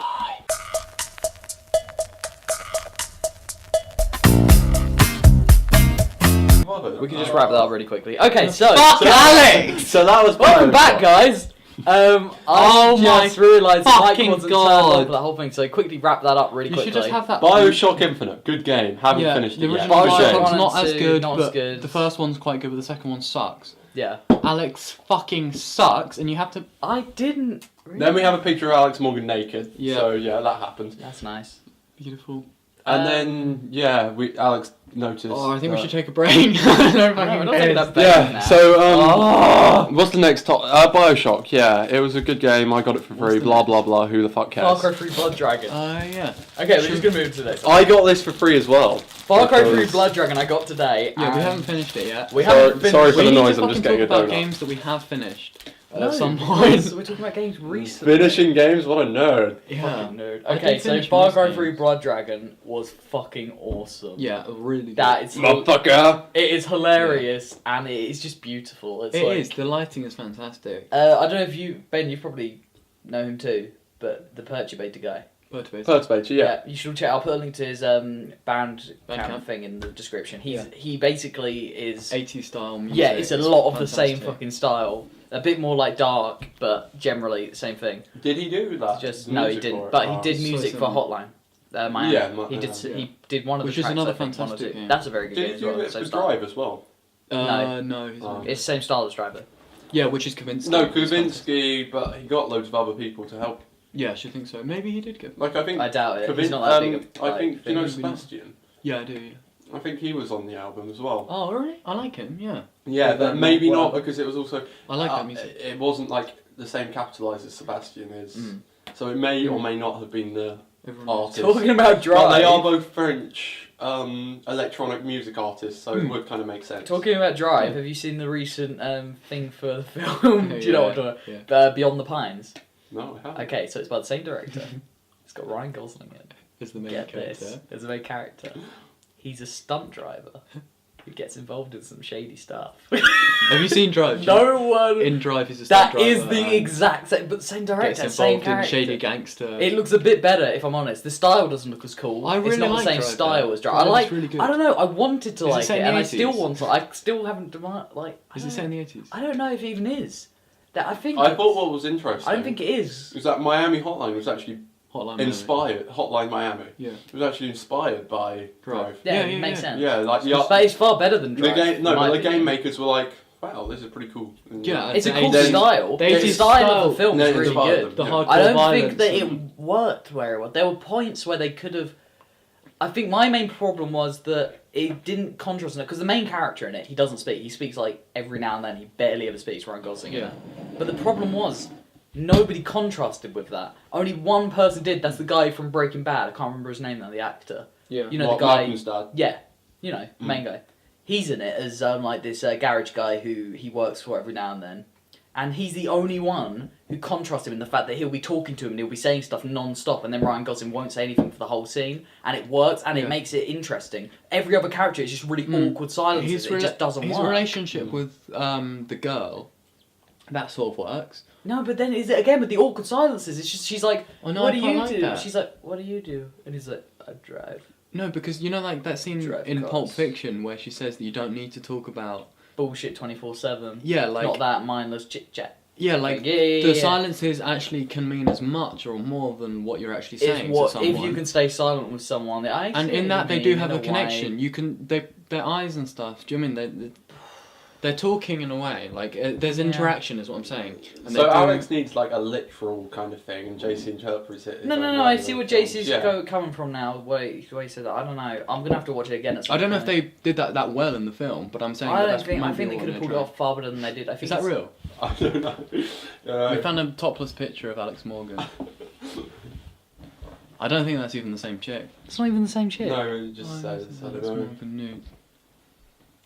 We can just wrap that up really quickly. Okay, so Alex! So that was welcome back, guys. Oh I my just realised the mic fucking wasn't God. turned on for that whole thing, so quickly wrap that up really You quickly. should just have that. Bioshock Infinite, good game. Haven't finished the it yet. original Bioshock Bioshock's one and not as two, good, not as but good. the first one's quite good, but the second one sucks. Yeah. Alex fucking sucks, and you have to. I didn't. Really. Then we have a picture of Alex Morgan naked. Yeah. So yeah, that happened. That's nice. Beautiful. And then yeah, Alex noticed. Oh, I think we that- should take a break. I don't No, fucking we're not taking that care. back Yeah. now. So what's the next top? Bioshock. Yeah, it was a good game. I got it for What's free. the Blah next? blah blah. Who the fuck Far cares? Cry 3 Blood Dragon. Yeah. Okay, we're just gonna move to the next one. I got this for free as well. Far Cry 3 because- Blood Dragon I got today. Yeah, we and haven't finished it yet. We Sorry- haven't finished. sorry for we the need noise, to I'm just fucking getting talk a about donut. games that we have finished No, at some point. We're talking about games recently. Finishing games. What a nerd. Yeah. Fucking nerd. I Okay, did so finish Far most Cry games. 3 Blood Dragon was fucking awesome. Yeah, really. Good. That is Motherfucker. it is hilarious and it is just beautiful. It's It like, is. The lighting is fantastic. I don't know if you you probably know him too, but the Perturbator guy. Perturbator. Yeah. You should check. I'll put a link to his Bandcamp Bandcamp. thing in the description. Yeah. He basically is 80s style music. yeah, it's a lot of the same fantastic. fucking style. A bit more like dark, but generally the same thing. Did he do that? Just The no, he music for didn't. it? But he Oh. did so music for similar. Hotline. Miami. Yeah, He did one of Which the is tracks. another I think, one or fantastic two. game. That's a very good Did game he as do well. it Same for style. Drive as well? No. he's Oh. not. It's the same style as Driver. Yeah, which is Kavinsky. No, It's fantastic. Kavinsky, but he got loads of other people to help Yeah, I should think so. Maybe he did get. Like I think. I doubt it. He's not that big of I think do you know maybe Sebastian? Yeah, I do. Yeah. I think he was on the album as well. Oh, really? I like him. Yeah. Yeah, Well, but then, maybe well- not because it was also. I like that music. It wasn't like the same capitalised as Sebastian is, Mm. so it may or may not have been the Everyone artist. Talking about Drive. But they are both French electronic music artists, so it would kind of make sense. Talking about Drive, have you seen the recent thing for the film? Do you know what I'm talking Yeah. about? Beyond the Pines. No, I haven't. Okay, so it's by the same director. It's got Ryan Gosling in it. Is the main Get character. this. There's a main character. He's a stunt driver who gets involved in some shady stuff. Have you seen Drive? No one. In Drive, he's a stunt That is driver the and exact same, but same director, gets same involved in character. shady gangster. It looks a bit better, if I'm honest. The style doesn't look as cool. I really it's not like the same Drive, style though. as Drive. Drive I is like. really good. I don't know. I wanted to Is it like set it, in the and I 80s? still want to. I still haven't like. Is it set in the 80s? I don't know if it even is. That I think. I thought what was interesting. I don't think it is. was that Miami Hotline was actually Hotline inspired. Hotline Miami. Yeah. It was actually inspired by Drive. Yeah, Yeah, it makes yeah. sense. Yeah, like But it's far better than the Drive. game. No, in my but the game opinion. makers were like, "Wow, this is pretty cool." And, Yeah, It's a The cool 80s style. the The 80s style of the film No, is it's really inspired good. them. The Yeah. hardcore I don't violence think that it and- worked very well. There were points where they could have. I think my main problem was that it didn't contrast enough because the main character in it, he doesn't speak. He speaks like every now and then. He barely ever speaks. Ryan Gosling in Yeah. it. But the problem was nobody contrasted with that. Only one person did. That's the guy from Breaking Bad. I can't remember his name now. The actor. Yeah. You know What, the guy. Malcolm's dad. Yeah, you know, main guy. He's in it as like this garage guy who he works for every now and then. And he's the only one who contrasts him in the fact that he'll be talking to him and he'll be saying stuff non-stop and then Ryan Gosling won't say anything for the whole scene. And it works and Yeah. it makes it interesting. Every other character is just really awkward silences. It just doesn't his work. relationship with the girl, that sort of works. No, but then is it again with the awkward silences? It's just she's like, Oh, no, what I do quite you like do? that. She's like, what do you do? And he's like, I drive. No, because you know, like that scene Drive in cars. Pulp Fiction where she says that you don't need to talk about. Bullshit 24/7. Yeah, like Not that mindless chit chat. yeah, like Yeah, the yeah. silences actually can mean as much or more than what you're actually It's saying what to someone. if you can stay silent with someone. I And see in what that you they mean, do in have a a way. connection. You can their eyes and stuff. Do you know what I mean they're talking in a way like there's interaction is what I'm saying. And So they're Alex needs like a literal kind of thing, and JC interprets it. his No, own I way see of what films. JC's Yeah. coming from now. Wait, he said that. I don't know. I'm gonna have to watch it again. At some I don't know if point. they did that well in the film, but I'm saying I that don't that's think. I maybe think they what could have they're pulled it trying. off far better than they did. I think Is that it's- real? I don't know. We found a topless picture of Alex Morgan. I don't think that's even the same chick. It's not even the same shit. No, it just Why says is I don't Alex know. Morgan nude?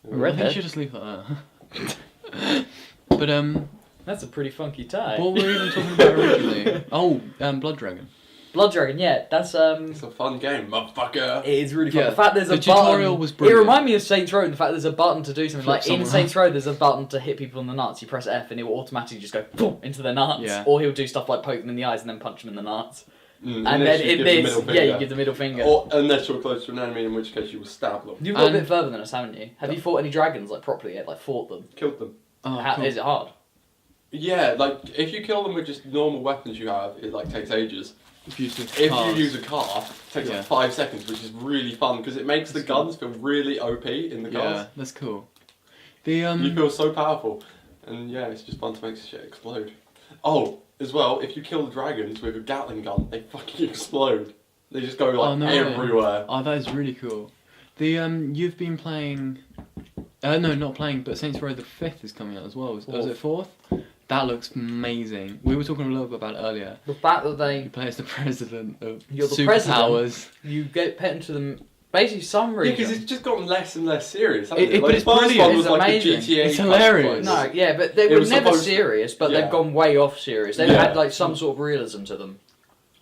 I Redhead? think you should just leave it like that. But That's a pretty funky tie. what were we even talking about originally? Oh, Blood Dragon. Blood Dragon. Yeah, that's It's a fun game, motherfucker. It is really fun. Yeah, The fact there's the a tutorial button. was It brilliant. reminded me of Saints Row. The fact there's a button to do something Flip like in someone Saints Row. There's a button to hit people in the nuts. You press F and it will automatically just go boom into their nuts. Yeah. Or he'll do stuff like poke them in the eyes and then punch them in the nuts. And And then you in give the this, middle yeah, you finger. give the middle finger. Or unless you're close to an enemy, in which case you will stab them. You've got a And- bit further than us, haven't you? Have you fought any dragons like properly yet? Like fought them? Killed them. Oh, How, cool. is it hard? Yeah, like if you kill them with just normal weapons you have, it like takes ages. If you use If cars. you use a car, it takes Yeah. like 5 seconds, which is really fun because it makes the That's cool. guns feel really OP in the Yeah, cars. that's cool. The You feel so powerful, and yeah, it's just fun to make shit explode. Oh, as well, if you kill the dragons with a Gatling gun, they fucking explode. They just go like Oh, no way. everywhere. Oh, that is really cool. The you've been playing. No, not playing, but Saints Row the 5th is coming out as well. Was it 4th? That looks amazing. We were talking a little bit about it earlier. The fact that You they play as the president of You're the superpowers. you get put into them basically some Yeah, reason. because it's just gotten less and less serious. Hasn't It- it? but Like, it's the first brilliant. one was It's like amazing. a GTA. It's type hilarious. place. No, yeah, but they It were was never supposed to- serious, but yeah. they've gone way off serious. They've Yeah. had like some sort of realism to them.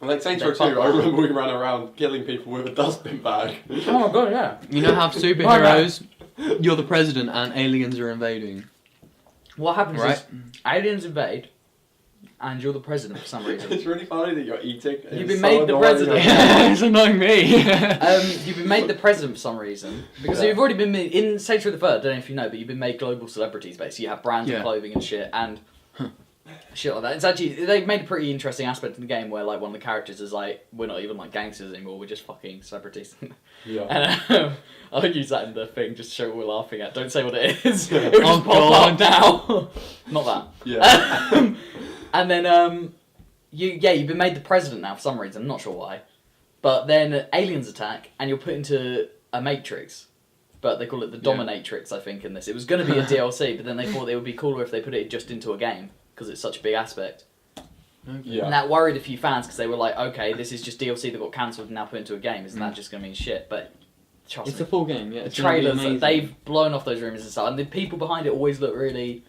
Like Saints They're Row 2, I fun. remember we ran around killing people with a dustbin bag. Oh my god, yeah. You know how superheroes, you're the president and aliens are invading, What happens right? is aliens invade, and you're the president for some reason. It's really funny that you're eating. You've It's been so made the annoying. president. It's annoying me. You've been made the president for some reason because Yeah. you've already been made, in Saints Row the Third. I don't know if you know, but you've been made global celebrities. Basically, you have brands Yeah. of clothing and shit and shit like that. It's actually they've made a pretty interesting aspect in the game where like one of the characters is like we're not even like gangsters anymore. We're just fucking celebrities. Yeah. And I'll use that in the thing just to show what we're laughing at. Don't say what it is. It will Oh, just pop up now. Not that. Yeah. And then you've been made the president now for some reason. I'm not sure why. But then aliens attack, and you're put into a matrix. But they call it the Dominatrix, I think, in this. It was going to be a DLC, but then they thought it would be cooler if they put it just into a game, because it's such a big aspect. Okay. Yeah. And that worried a few fans, because they were like, okay, this is just DLC that got cancelled and now put into a game. Isn't that just going to mean shit? But trust It's me. a full game, yeah. The It's gonna be trailers, amazing. they've blown off those rumours and stuff. And the people behind it always look really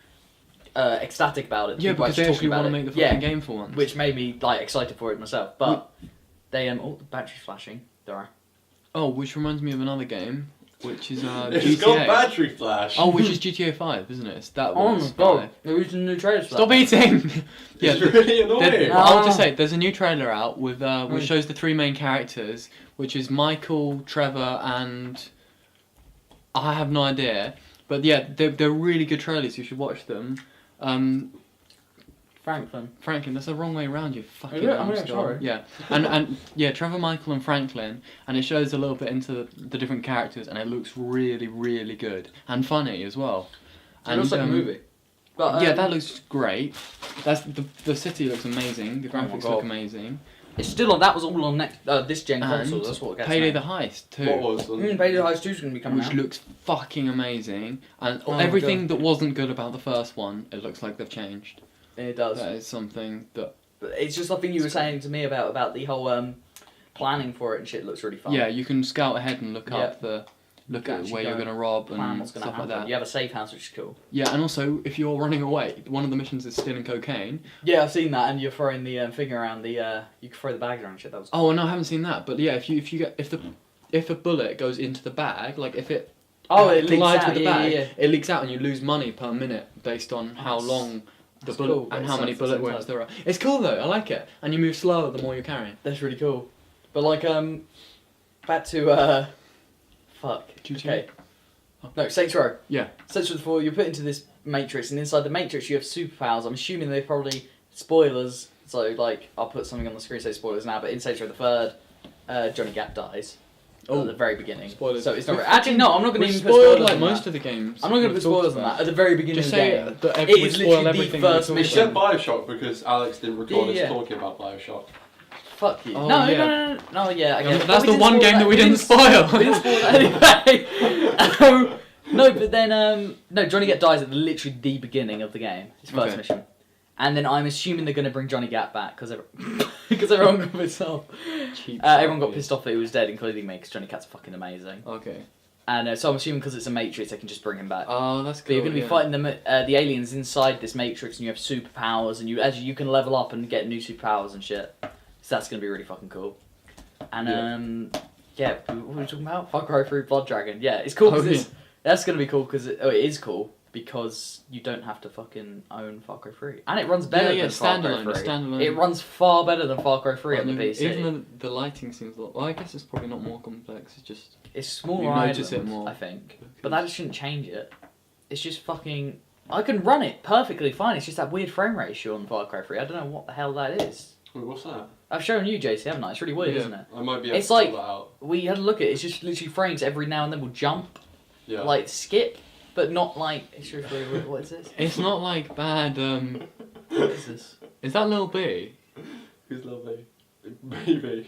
ecstatic about it. Yeah, People because they talking actually about want to it. make the fucking game for once. Which made me like excited for it myself. But they the battery's flashing. There are. Oh, which reminds me of another game, which is It's got GTA. battery flash. Oh, which is GTA 5, isn't it? It's that Oh one. my god, they're using new trailers for Stop that. eating! Yeah, It's really annoying. I'll just say, there's a new trailer out with which shows the three main characters, which is Michael, Trevor, and I have no idea. But yeah, they're really good trailers. You should watch them. Franklin, that's the wrong way around, you fucking Is it? Oh, yeah, numbskull. sorry. Yeah, and yeah, Trevor, Michael, and Franklin, and it shows a little bit into the different characters, and it looks really, really good and funny as well. It looks like a movie. But, Yeah, that looks great. That's the city looks amazing. The Oh my graphics God. look amazing. It's still on. That was all on this gen console. And That's what gets Payday me. the Heist too. What was them? Payday the Heist 2 is going to be coming Which out. looks fucking amazing, and Oh my everything God. that wasn't good about the first one, it looks like they've changed. It does. That is something that But it's just something you were saying to me about the whole planning for it and shit. Looks really fun. yeah, you can scout ahead and look Yeah. up look at Actually where you're go gonna rob Plan and what's going to stuff like happen. that. You have a safe house, which is cool. Yeah, and also if you're running away, one of the missions is stealing cocaine. Yeah, I've seen that, and you're throwing the thing around the. You can throw the bags around and shit. That was. Oh no, I haven't seen that. But yeah, if a bullet goes into the bag, like if it Oh, it leaks collides out. with the Yeah, bag, yeah, yeah. it leaks out and you lose money per minute based on how That's- long the that's bullet cool, but and it how many sucks at the bullet same wounds time. there are. It's cool though. I like it, and you move slower the more you're carrying. That's really cool. But like back to fuck. GTA? Okay. No, Saints Row. Yeah. Saints Row 4, you're put into this matrix, and inside the matrix you have superpowers. I'm assuming they probably spoilers. So like, I'll put something on the screen say spoilers now. But in Saints Row the third, Johnny Gat dies. Oh. At the very beginning. Spoilers. So it's not. Actually, no. I'm not going to We've even put spoiled spoilers like on most that. of the games. I'm not going to we've put spoilers talked on about. that. At the very beginning Just of the say game. that It we is spoil literally the everything first we We mission. said Bioshock because Alex didn't record Yeah, yeah. us talking about Bioshock. Fuck you. Oh, no, yeah. no, yeah. I Yeah, guess. but that's we the didn't one spoil game that we didn't spoil. We didn't spoil that anyway. No, but then no, Johnny Gat dies at literally the beginning of the game. His first Okay. mission. And then I'm assuming they're going to bring Johnny Gat back because everyone got pissed off. Cheap Everyone got fuckers. pissed off that he was dead, including me, because Johnny Cat's fucking amazing. Okay. And so I'm assuming because it's a matrix, they can just bring him back. Oh, that's cool. But you're going to be yeah. fighting the aliens inside this matrix, and you have superpowers, and you can level up and get new superpowers and shit. So that's going to be really fucking cool. And yeah, what were we talking about? Far Cry 3 Blood Dragon. Yeah, it's cool because that's going to be cool because it is cool because you don't have to fucking own Far Cry 3, and it runs better Yeah, than Far Cry standalone, 3. standalone. It runs far better than Far Cry 3 on the I mean, PC. Even the lighting seems a lot. Well, I guess it's probably not more complex. It's just It's smaller You notice islands, it more. I think. But that shouldn't change it. It's just fucking... I can run it perfectly fine. It's just that weird frame rate issue on Far Cry 3. I don't know what the hell that is. Wait, what's that? I've shown you, JC, haven't I? It's really weird, Yeah. isn't it? I might be able It's to like- sort that out. We had a look at it. It's just literally frames every now and then will jump, Yeah. like skip, but not like... It's just really weird. What is this? it's not like bad. What is this? Is that Lil B? Who's lovely? Baby.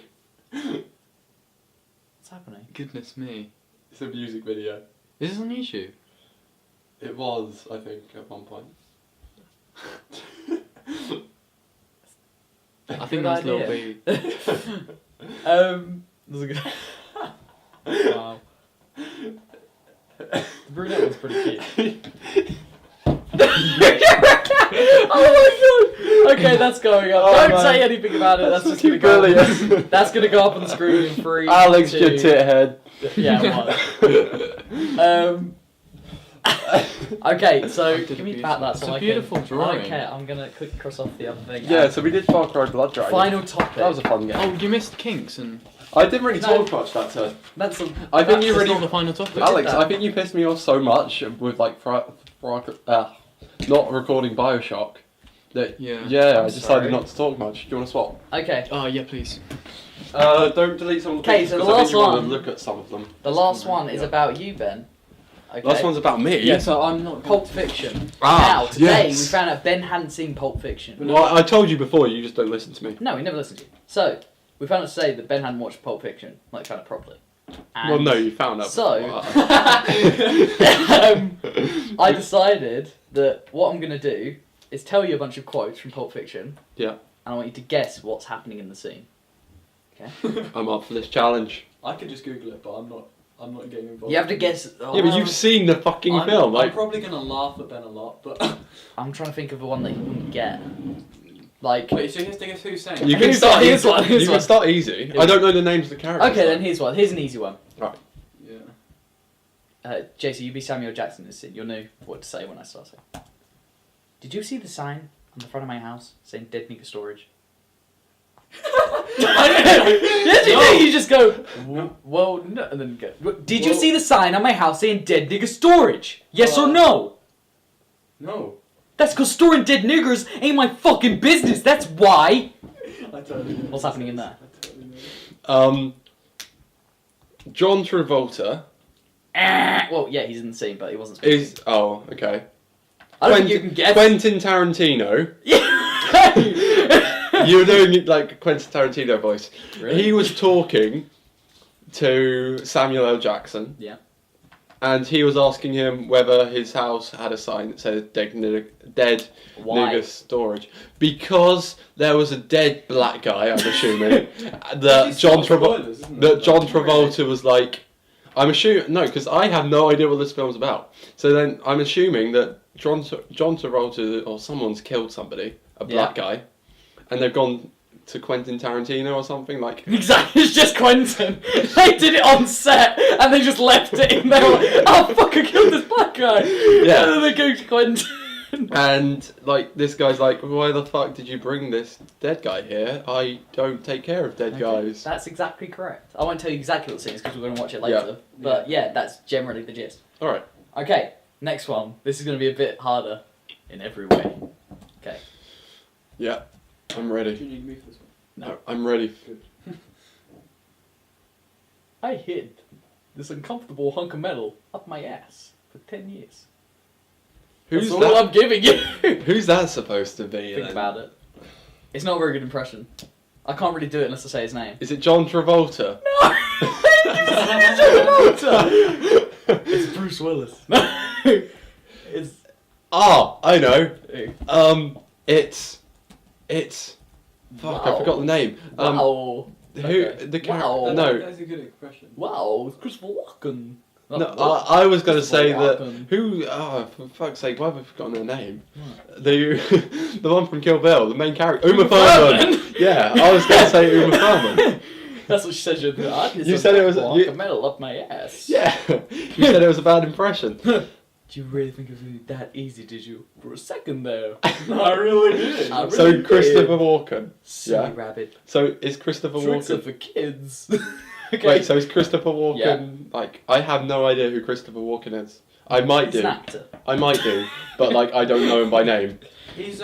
What's happening? Goodness me. It's a music video. Is this on YouTube? It was, I think, at one point. I think Good that's Lil idea. B. That's a good... Wow. The brunette one's pretty cute. Oh my god! Okay, that's going up. Oh, Don't man. say anything about it. That's, just gonna fucking go. brilliant. That's gonna go up on the screen in 3. Alex, 2, your tit head. Yeah, 1. Okay, so I did give me abuse back it. that It's so a I beautiful can... drawing. Okay, I'm gonna quickly cross off the other thing. Yeah, so we did Far Cry Blood Dragon. Final topic. That was a fun game. Oh, you missed Kinks and. I didn't really No. talk much that turn. That's a, I think you That's really... not the final topic. Alex, that. I think you pissed me off so much with like not recording Bioshock that Yeah. I I'm decided sorry. not to talk much. Do you want to swap? Okay, Oh yeah, please. Don't delete some of the Okay, things so the because I think last you want one- to look at some of them. the last one is about you, Ben. Okay. Last one's about me. Yeah, so I'm not. Pulp Fiction. Ah, Now, today yes. we found out Ben hadn't seen Pulp Fiction. Well, I told you before, you just don't listen to me. No, he never listened to you. So, we found out today that Ben hadn't watched Pulp Fiction, like, found it properly. And Well, no, you found out So, before. I decided that what I'm going to do is tell you a bunch of quotes from Pulp Fiction. Yeah. And I want you to guess what's happening in the scene. Okay? I'm up for this challenge. I could just Google it, but I'm not getting involved. You have to guess. Oh, Yeah, but you've seen the fucking film. I'm Like, probably gonna laugh at Ben a lot, but I'm trying to think of the one that you wouldn't get. Like. wait, so he has to guess who's saying? you it? can Here's start one, here's easy. one, here's You can one. start easy. Yeah. I don't know the names of the characters. Okay, then here's one. Here's an easy one. Yeah. JC, you be Samuel Jackson in this scene. You'll know what to say when I start saying. Did you see the sign on the front of my house saying "Dead Nigga Storage"? Yes, you do. You just go, well, no, and then go. Did you Well- see the sign on my house saying "Dead Nigga Storage"? Yes or no? No. That's because storing dead niggers ain't my fucking business. That's why. I totally know. What's happening in there? I totally know. John Travolta Well, yeah, he's in the scene, but he wasn't. Speaking. is. Oh, okay. I don't think you can guess. Quentin Tarantino. Yeah. You're doing it like a Quentin Tarantino voice. Really? He was talking to Samuel L. Jackson. Yeah. And he was asking him whether his house had a sign that said dead Why? nigger storage. Because there was a dead black guy, I'm assuming, that John Travolta was like, I'm assuming, no, because I have no idea what this film's about. So then I'm assuming that John Travolta or someone's killed somebody, a black guy, and they've gone to Quentin Tarantino or something like. Exactly, it's just Quentin. They did it on set and they just left it in there. Like, oh fuck, I killed this black guy. Yeah. And then they go to Quentin. And like this guy's like, why the fuck did you bring this dead guy here? I don't take care of dead guys. That's exactly correct. I won't tell you exactly what the scene is because we're going to watch it later. Yeah. But yeah, that's generally the gist. All right. Okay, next one. This is going to be a bit harder in every way. Okay. Yeah, I'm Do ready. you need me for this one? No, I'm ready. I hid this uncomfortable hunk of metal up my ass for 10 years. Who's That's all that? I'm giving you. Who's that supposed to be? Think then? about it. It's not a very good impression. I can't really do it unless I say his name. Is it John Travolta? No! It's Bruce Willis. It's... Ah, I know. It's. Fuck, I Wow. forgot the name. Wow. Who Okay. the character? Wow. No, That's a good impression. Wow, it's Christopher Walken. no. I was gonna say Christopher that. Walken. Who? Oh, for fuck's sake! Why have I forgotten her name? The the one from Kill Bill, the main character, Uma Thurman. Yeah, I was gonna say Uma Thurman. That's what she said. You said it was- a you- metal up my ass. Yeah, you said it was a bad impression. Did you really think it was that easy? Did you? For a second there. I really did. I really So did. Christopher Walken. Silly Yeah. rabbit. So is Christopher Tricks are Walken? for kids. Okay. Wait, so is Christopher Walken like? I have no idea who Christopher Walken is. I might He's do. an actor. I might do, but like I don't know him by name. He's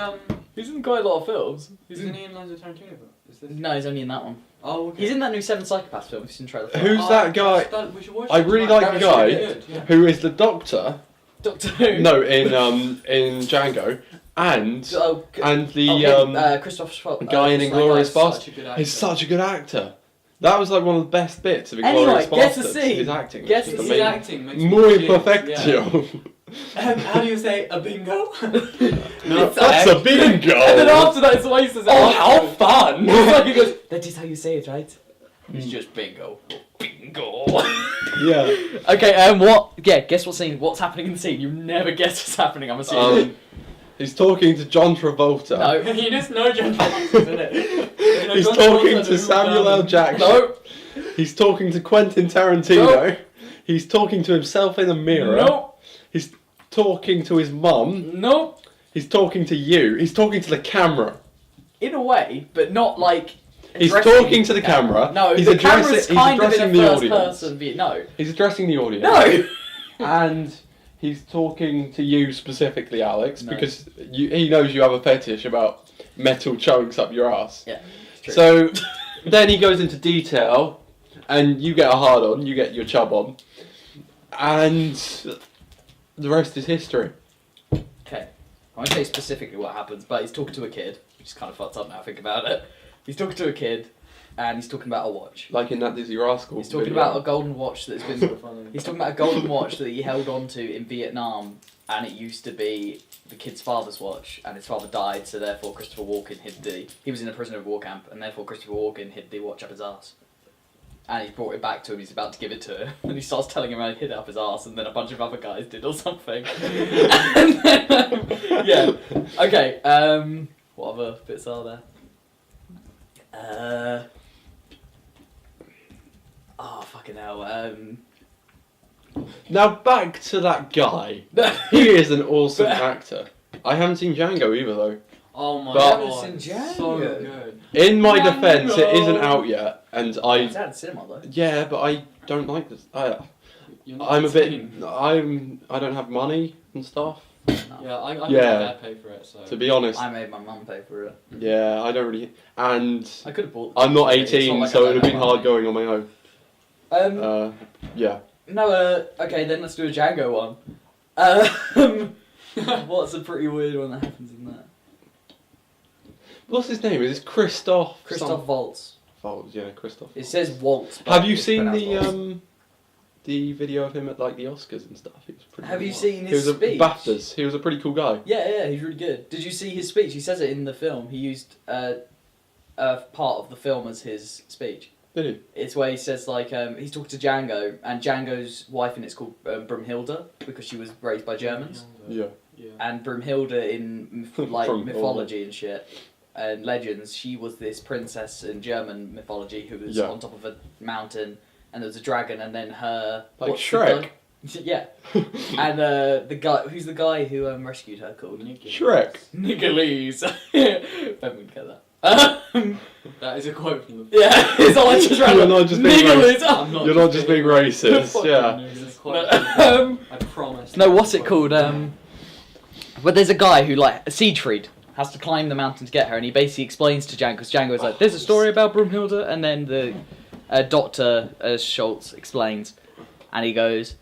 He's in quite a lot of films. isn't he in Lines of Tarantino? Is this? No, he's only in that one. Oh, okay. He's in that new Seven Psychopaths film. If you've seen the trailer. for it. Who's that guy? We should watch I it really tonight. like the That guy was really good, yeah. who is the doctor. Doctor Who. No, in Django, and Oh, the Christopher guy in Inglourious Basterds. Such a good actor. He's such a good actor. That was like one of the best bits of Anyway, Inglourious guess the Basterds. scene. His acting. was Guess just the His scene. amazing. acting makes me Muy genius, perfectio. yeah. How do you say a bingo? No, that's a bingo. And then after that, it's the way he says it. Oh, how fun! It's like he goes, that is how you say it, right? It's just bingo. Bingo. Yeah. Okay, what? Yeah, guess what scene? What's happening in the scene? You never guess what's happening, I'm assuming. He's talking to John Travolta. No. You just know John Travolta's in it. You know, He's John talking Travolta to and Samuel L. Uma Jackson. No. He's talking to Quentin Tarantino. He's talking to himself in a mirror. Nope. He's talking to his mum. Nope. He's talking to you. He's talking to the camera. In a way, but not like. He's addressing talking to the camera. No, He's the addressing- camera's he's kind of in addressing a the first audience. person view. No. He's addressing the audience. No. And he's talking to you specifically, Alex, No. because he knows you have a fetish about metal chunks up your ass. Yeah. It's true. So then he goes into detail, and you get a hard on, you get your chub on, and the rest is history. Okay. I won't say specifically what happens, but he's talking to a kid, which is kind of fucked up now I think about it. He's talking to a kid, and he's talking about a watch. Like in that Dizzy Rascal He's talking video. about a golden watch that's been... He's talking about a golden watch that he held on to in Vietnam, and it used to be the kid's father's watch, and his father died, so therefore Christopher Walken hid the... He was in a prisoner of war camp, and therefore Christopher Walken hid the watch up his arse. And he brought it back to him, he's about to give it to him, and he starts telling him how he hid it up his arse, and then a bunch of other guys did or something. And then, yeah. Okay, what other bits are there? Oh, fucking hell, Now back to that guy. He is an awesome actor. I haven't seen Django either though. Oh my But- god. Haven't seen Django. So good. In my Django. defence, it isn't out yet, and It's I out in cinema, though. yeah, but I don't like this. You're not I'm a bit. insane. I don't have money and stuff. Yeah, I Yeah. yeah. pay for it, so. To be honest, I made my mum pay for it. yeah, I don't really. And I could have bought I'm not It's 18, like I so it don't would have been have hard money. going on my own. Yeah. No, okay, then let's do a Django one. What's a pretty weird one that happens in that? What's his name? Is it Christoph? Christoph Waltz. Waltz, yeah, Christoph. It says Waltz. but Have you it's seen pronounced Waltz. the video of him at like the Oscars and stuff? He was pretty Have you cool. seen He his was speech? at BAFTAs. He was a pretty cool guy. Yeah, he's really good. Did you see his speech? He says it in the film. He used a part of the film as his speech. Did he? It's where he says like he's talking to Django, and Django's wife in it's called Brumhilde because she was raised by Germans. Yeah. Yeah. And Brumhilde in like Brumhilde. mythology and shit and legends, she was this princess in German mythology who was Yeah. on top of a mountain, and there was a dragon, and then her Like what's the Shrek. guy- Yeah, and the guy who's the guy who rescued her called Shrek. Nicholas. Ben would get that. That is a quote from the. Yeah, it's all I just You're not just being Nicholas. I'm not You're not just being racist. Fucking Yeah. It's a quote from the- I promise. No, what's it called? But there's a guy who, like, Siegfried has to climb the mountain to get her, and he basically explains to Django, because Django's like, there's a story about Brumhilde, and then the Dr. Schultz explains, and he goes,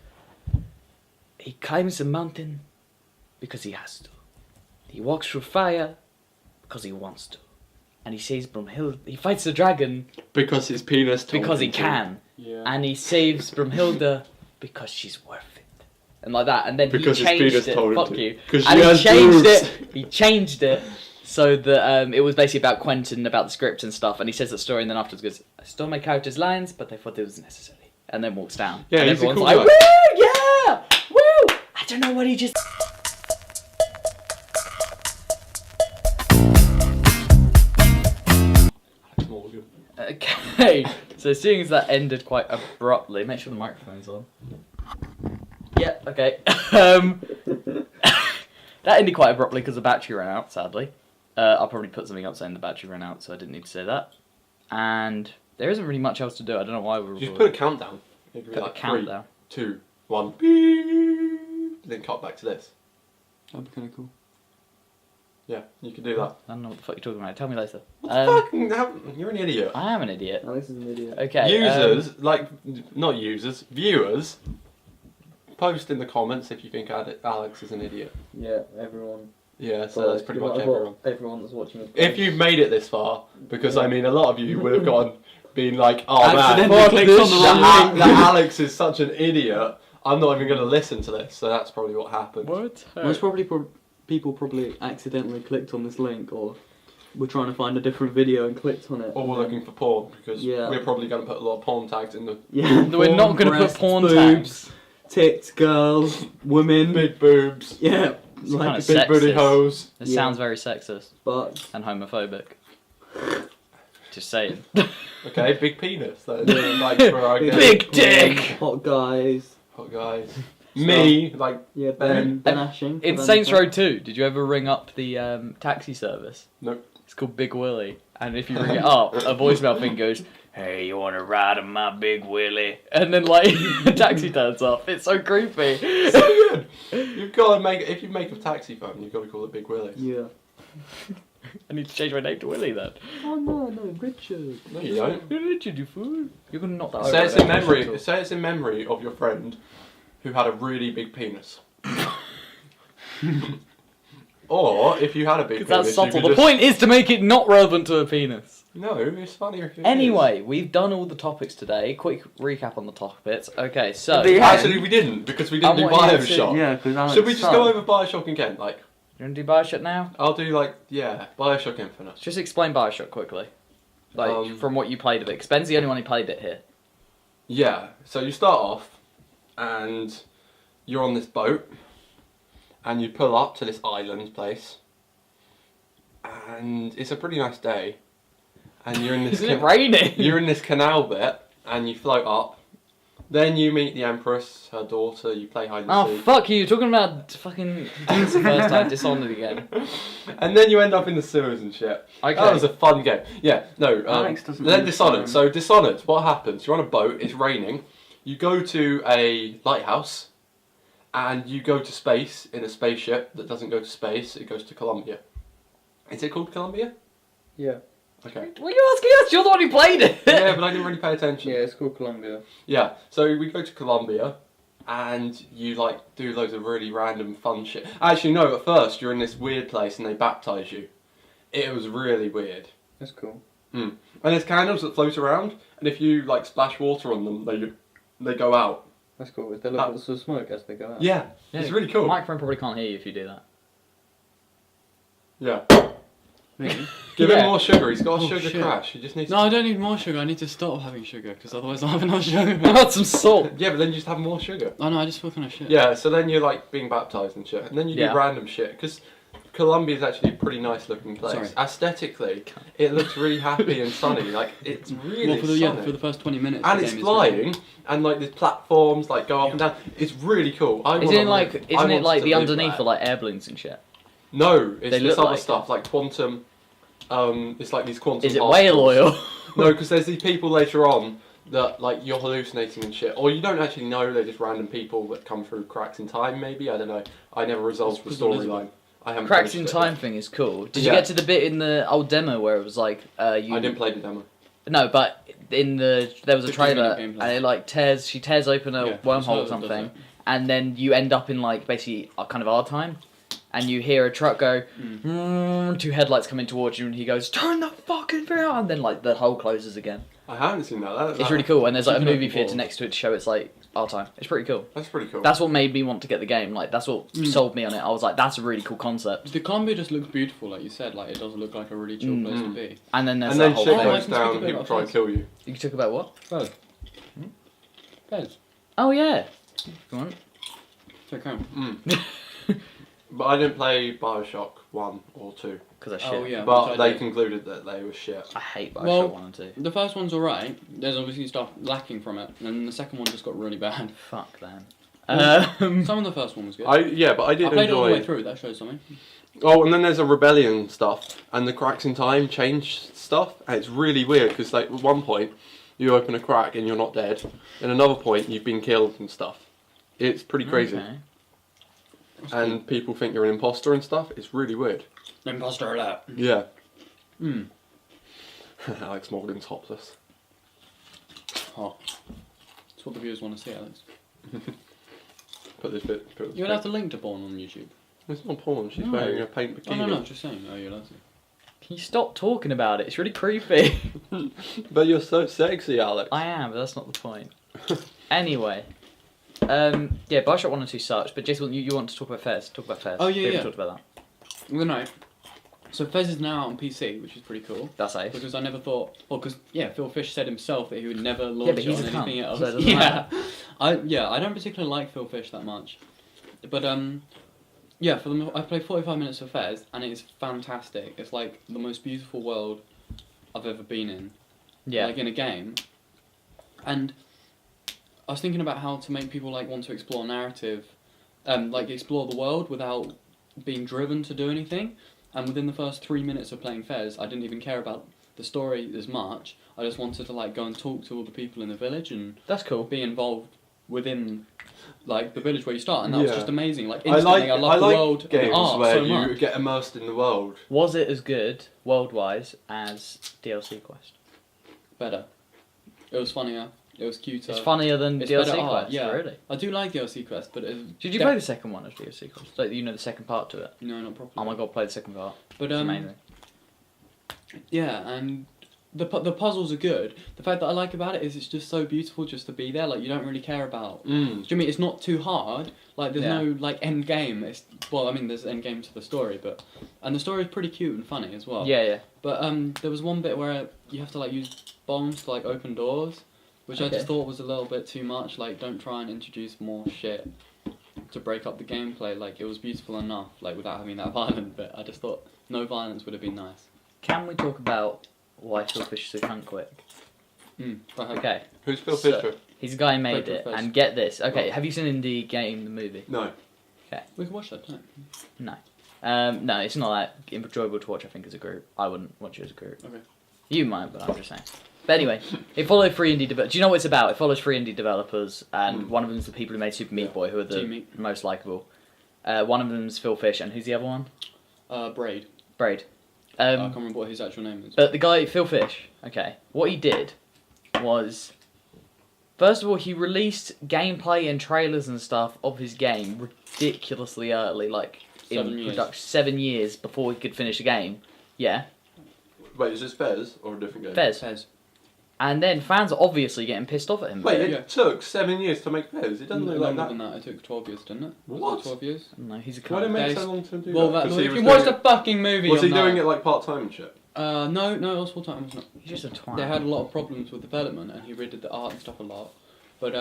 he climbs the mountain because he has to. He walks through fire because he wants to. And he saves Brumhilde, he fights the dragon Because his penis told because he him to. can. Yeah. And he saves Brumhilde because she's worth it. And like that, and then Because he his changed penis it. told him Fuck to. you. 'Cause And she he has changed boobs. it. He changed it so that it was basically about Quentin, about the script and stuff. And he says that story, and then afterwards goes, "I stole my character's lines, but I thought it was necessary." And then walks down. Yeah, and he's a everyone's cool like, guy. "Woo, yeah, woo!" I don't know what he just. Morgan. Okay, so seeing as that ended quite abruptly, make sure the microphone's on. Yeah, okay. That ended quite abruptly because the battery ran out, sadly. I'll probably put something up saying the battery ran out, so I didn't need to say that. And there isn't really much else to do. I don't know why we're Just recording. put a countdown. Put a countdown. 3, 2, 1. Beep. Then cut back to this. That'd be kind of cool. Yeah, you can do that. I don't know what the fuck you're talking about. Tell me later. What the fuck? You're an idiot. I am an idiot. Alex is an idiot. Okay. Users, not users, viewers, post in the comments if you think Alex is an idiot. Yeah, everyone. Yeah, so that's pretty much everyone. Everyone that's watching. If you've made it this far, because I mean, a lot of you would have been like, oh man, Accidentally fuck clicked this on the shit. wrong link. that Alex is such an idiot, I'm not even going to listen to this, so that's probably what happened. What? Most probably people probably accidentally clicked on this link, or were trying to find a different video and clicked on it. Or we're looking for porn, because Yeah. we're probably going to put a lot of porn tags in the Yeah. We're not gonna put breasts, porn boobs, tits, girls, women. big boobs, Yeah. It's Like kinda big booty Sexist. hoes. This Yeah. sounds very sexist but and homophobic. Just saying. Okay, big penis. That is like for our Big dick! hot guys. hot guys. Me, like, Yeah, Ben Ashing. In Saints Row 2, did you ever ring up the taxi service? Nope. It's called Big Willie. And if you ring it up, a voicemail thing goes, "Hey, you want to ride on my Big Willie?" And then, like, the taxi turns up. It's so creepy. so good. You've got to make, if you make a taxi phone, you've got to call it Big Willie. Yeah. I need to change my name to Willie then. Oh no, Richard. No, you don't. Richard, you fool. You're going to knock that Say over. it's in memory. Say it's in memory of your friend who had a really big penis. Or if you had a big penis, That's you subtle. could The just... point is to make it not relevant to a penis. No, it's funnier if it Anyway, we've done all the topics today. Quick recap on the topics. Okay, so... is. Actually, we didn't, because we didn't do Bioshock. Yeah, because Should we just go over Bioshock again? Like, You want to do Bioshock now? I'll do Bioshock Infinite. Just explain Bioshock quickly. From what you played of it. 'Cause Ben's the only one who played it here. Yeah, so you start off, and you're on this boat, and you pull up to this island place, and it's a pretty nice day, and you're in this Isn't it raining? you're in this canal bit, and you float up. Then you meet the Empress, her daughter. You play hide and Oh, seek, fuck you. You're talking about fucking... It's the first time Dishonored again. and then you end up in the sewers and shit. Okay. That was a fun game. Yeah, no. Alex doesn't Then understand. Dishonored. So Dishonored, what happens? You're on a boat. It's raining. You go to a lighthouse, and you go to space in a spaceship that doesn't go to space. It goes to Columbia. Is it called Columbia? Yeah. Okay. What are you asking us? You're the one who played it. Yeah, but I didn't really pay attention. Yeah, it's called Columbia. Yeah, so we go to Columbia, and you like do loads of really random fun shit. Actually, no. At first, you're in this weird place, and they baptize you. It was really weird. That's cool. And there's candles that float around, and if you like splash water on them, they go out. That's cool. Is there lots of smoke as they go out? Yeah, it's really cool. The microphone probably can't hear you if you do that. Yeah. Me? Give Yeah. him more sugar. He's got a Oh, sugar shit. crash. He just needs. No, I don't need more sugar. I need to stop having sugar because otherwise I'll have enough sugar. I want some salt. Yeah, but then you just have more sugar. Oh no, I just feel kind of shit. Yeah, so then you're like being baptized and shit, and then you Yeah. do random shit because Colombia is actually a pretty nice looking place. Sorry. Aesthetically, it looks really happy and sunny. Like it's really Well, sunny. for the first 20 minutes. And the it's game is flying, and like there's platforms like go up and down. It's really cool. Isn't it like the underneath are are like air balloons and shit? No, it's They this look other like stuff like quantum. It's like these quantum. Is it particles. whale oil? No, because there's these people later on that like you're hallucinating and shit, or you don't actually know. They're just random people that come through cracks in time. Maybe I don't know. I never resolved the That's because storyline. I haven't. Cracks in finished it. time thing is cool. Did you Yeah. get to the bit in the old demo where it was like I didn't play the demo. No, but there was a 15-minute trailer gameplay. and it like she tears open a Yeah, wormhole or it's does something, it. and then you end up in like basically kind of our time, and you hear a truck go, two headlights coming towards you, and he goes, "Turn the fucking thing on!" And then like the hole closes again. I haven't seen that. It's really cool, and there's like a Keep it movie open theater for- next to it to show it's like our time. It's pretty cool. That's pretty cool. That's what made me want to get the game. Like that's what sold me on it. I was like, that's a really cool concept. The Columbia just looks beautiful, like you said. Like it does look like a really chill place to be. And then there's and that then whole shit thing. I goes can down speak a and bit people about try and Fez. kill you. You talk about what? Fez. Fez. Oh yeah. Go on. So come. But I didn't play Bioshock 1 or 2. Because I shit. Oh yeah. But which I they did. concluded that they were shit. I hate Bioshock Well- 1 and 2. The first one's alright. There's obviously stuff lacking from it, and the second one just got really bad. Fuck them. Some of the first one was good. But I did I played it all the way enjoy. through. That shows something. Oh, and then there's a rebellion stuff, and the cracks in time change stuff, and it's really weird because like at one point you open a crack and you're not dead, and another point you've been killed and stuff. It's pretty crazy, Okay. and people think you're an imposter and stuff. It's really weird. Imposter alert. Yeah. Hmm. Alex Morgan's topless. Oh. That's what the viewers want to see, Alex. Put this bit. You're allowed to link to porn on YouTube. It's not porn. She's No. wearing a paint Oh, bikini. no, just saying. Oh, you're allowed to. Can you stop talking about it? It's really creepy. But you're so sexy, Alex. I am, but that's not the point. Anyway. Yeah, Bioshock 1 and 2 sucks, but Jason, you want to talk about Fez? Talk about Fez. Oh, yeah, We haven't yeah. talked about that. Well, no. So Fez is now out on PC, which is pretty cool. That's ace. Because I never thought, Phil Fish said himself that he would never launch but it he's on a cunt, anything else. so it doesn't matter. I don't particularly like Phil Fish that much, but I played 45 minutes of Fez and it is fantastic. It's like the most beautiful world I've ever been in, Yeah. like in a game. And I was thinking about how to make people like want to explore narrative, like explore the world without being driven to do anything. And within the first 3 minutes of playing Fez, I didn't even care about the story as much. I just wanted to like go and talk to all the people in the village and That's cool. be involved within like the village where you start, and that was Yeah. just amazing. Like I instantly, I love the like world and games the art where so you much. get immersed in the world. Was it as good, world-wise, as DLC Quest? Better. It was funnier. It was cuter. It's funnier than It's DLC better art, Quest, yeah. really. I do like DLC Quest, but Did you play the second one as DLC Quest? Like, you know, the second part to it? No, not properly. Oh my god, play the second part. But It's amazing. yeah, and the puzzles are good. The fact that I like about it is it's just so beautiful just to be there. Like, you don't really care about. Do you know what I mean? It's not too hard. Like, there's no like end game. It's well, I mean, there's end game to the story, and the story is pretty cute and funny as well. Yeah. But there was one bit where you have to like use bombs to like open doors, which I just thought was a little bit too much. Like, don't try and introduce more shit to break up the gameplay. Like, it was beautiful enough, like without having that violent bit. I just thought no violence would have been nice. Can we talk about why Phil Fisher's so cunt quick? Okay. Who's Phil So- Fisher? He's the guy who made Break it, your face. and get this. Okay, have you seen Indie Game, the movie? No. We can watch that tonight. No, it's not that enjoyable to watch, I think, as a group. I wouldn't watch it as a group. Okay. You might, but I'm just saying. But anyway, it followed three indie developers. Do you know what it's about? It follows three indie developers, and one of them's the people who made Super Meat Boy, who are the Team Meat. most likeable. One of them's Phil Fish, and who's the other one? Braid. Braid. I can't remember what his actual name is. But the guy, Phil Fish, okay, what he did was, first of all, he released gameplay and trailers and stuff of his game ridiculously early, like 7 years. 7 years before he could finish the game. Yeah, Wait, is this Fez or a different game? Fez. Fez. And then fans are obviously getting pissed off at him. Wait, but- it took 7 years to make Fez. It doesn't look like Longer that. than that. It took 12 years, didn't it? Was What? it 12 years? No, he's a Why did it cunt. make Days. so long to do Well, that? 'Cause he if was you doing watch the it- fucking movie, Was he you'll doing know. it like part time and shit? No, it was full time. It was not. He's just a twat. They had a lot of problems with development, and he redid the art and stuff a lot. But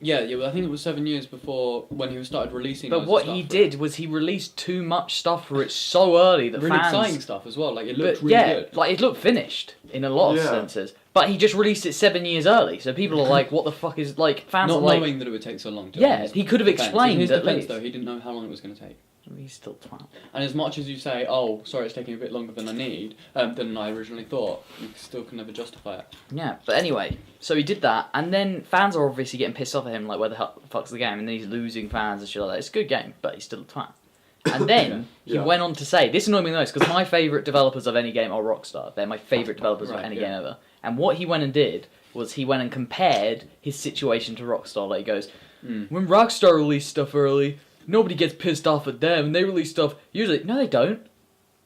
yeah. I think it was 7 years before when he started releasing. But loads what of he stuff for it. did was he released too much stuff for it so early that really fans. exciting stuff as well. Like, it But looked really yeah, good. like it looked finished in a lot of Yeah. senses. But he just released it 7 years early, so people are like, "What the fuck is like?" Fans Not are like, knowing that it would take so long. To Yeah, he could have explained In his at defense, least. though, he didn't know how long it was going to take. "He's still a twat." And as much as you say, "Oh, sorry, it's taking a bit longer than I need," than I originally thought, you still can never justify it. Yeah, but anyway, so he did that, and then fans are obviously getting pissed off at him, like, "Where the hell fuck's the game?" And then he's losing fans and shit like that. It's a good game, but he's still a twat. And then he Yeah. went on to say, this annoyed me the most, because my favourite developers of any game are Rockstar. They're my favourite developers of Right, any yeah. game ever. And what he went and did was he went and compared his situation to Rockstar. Like, he goes, when Rockstar released stuff early, nobody gets pissed off at them, and they release stuff usually. No, they don't.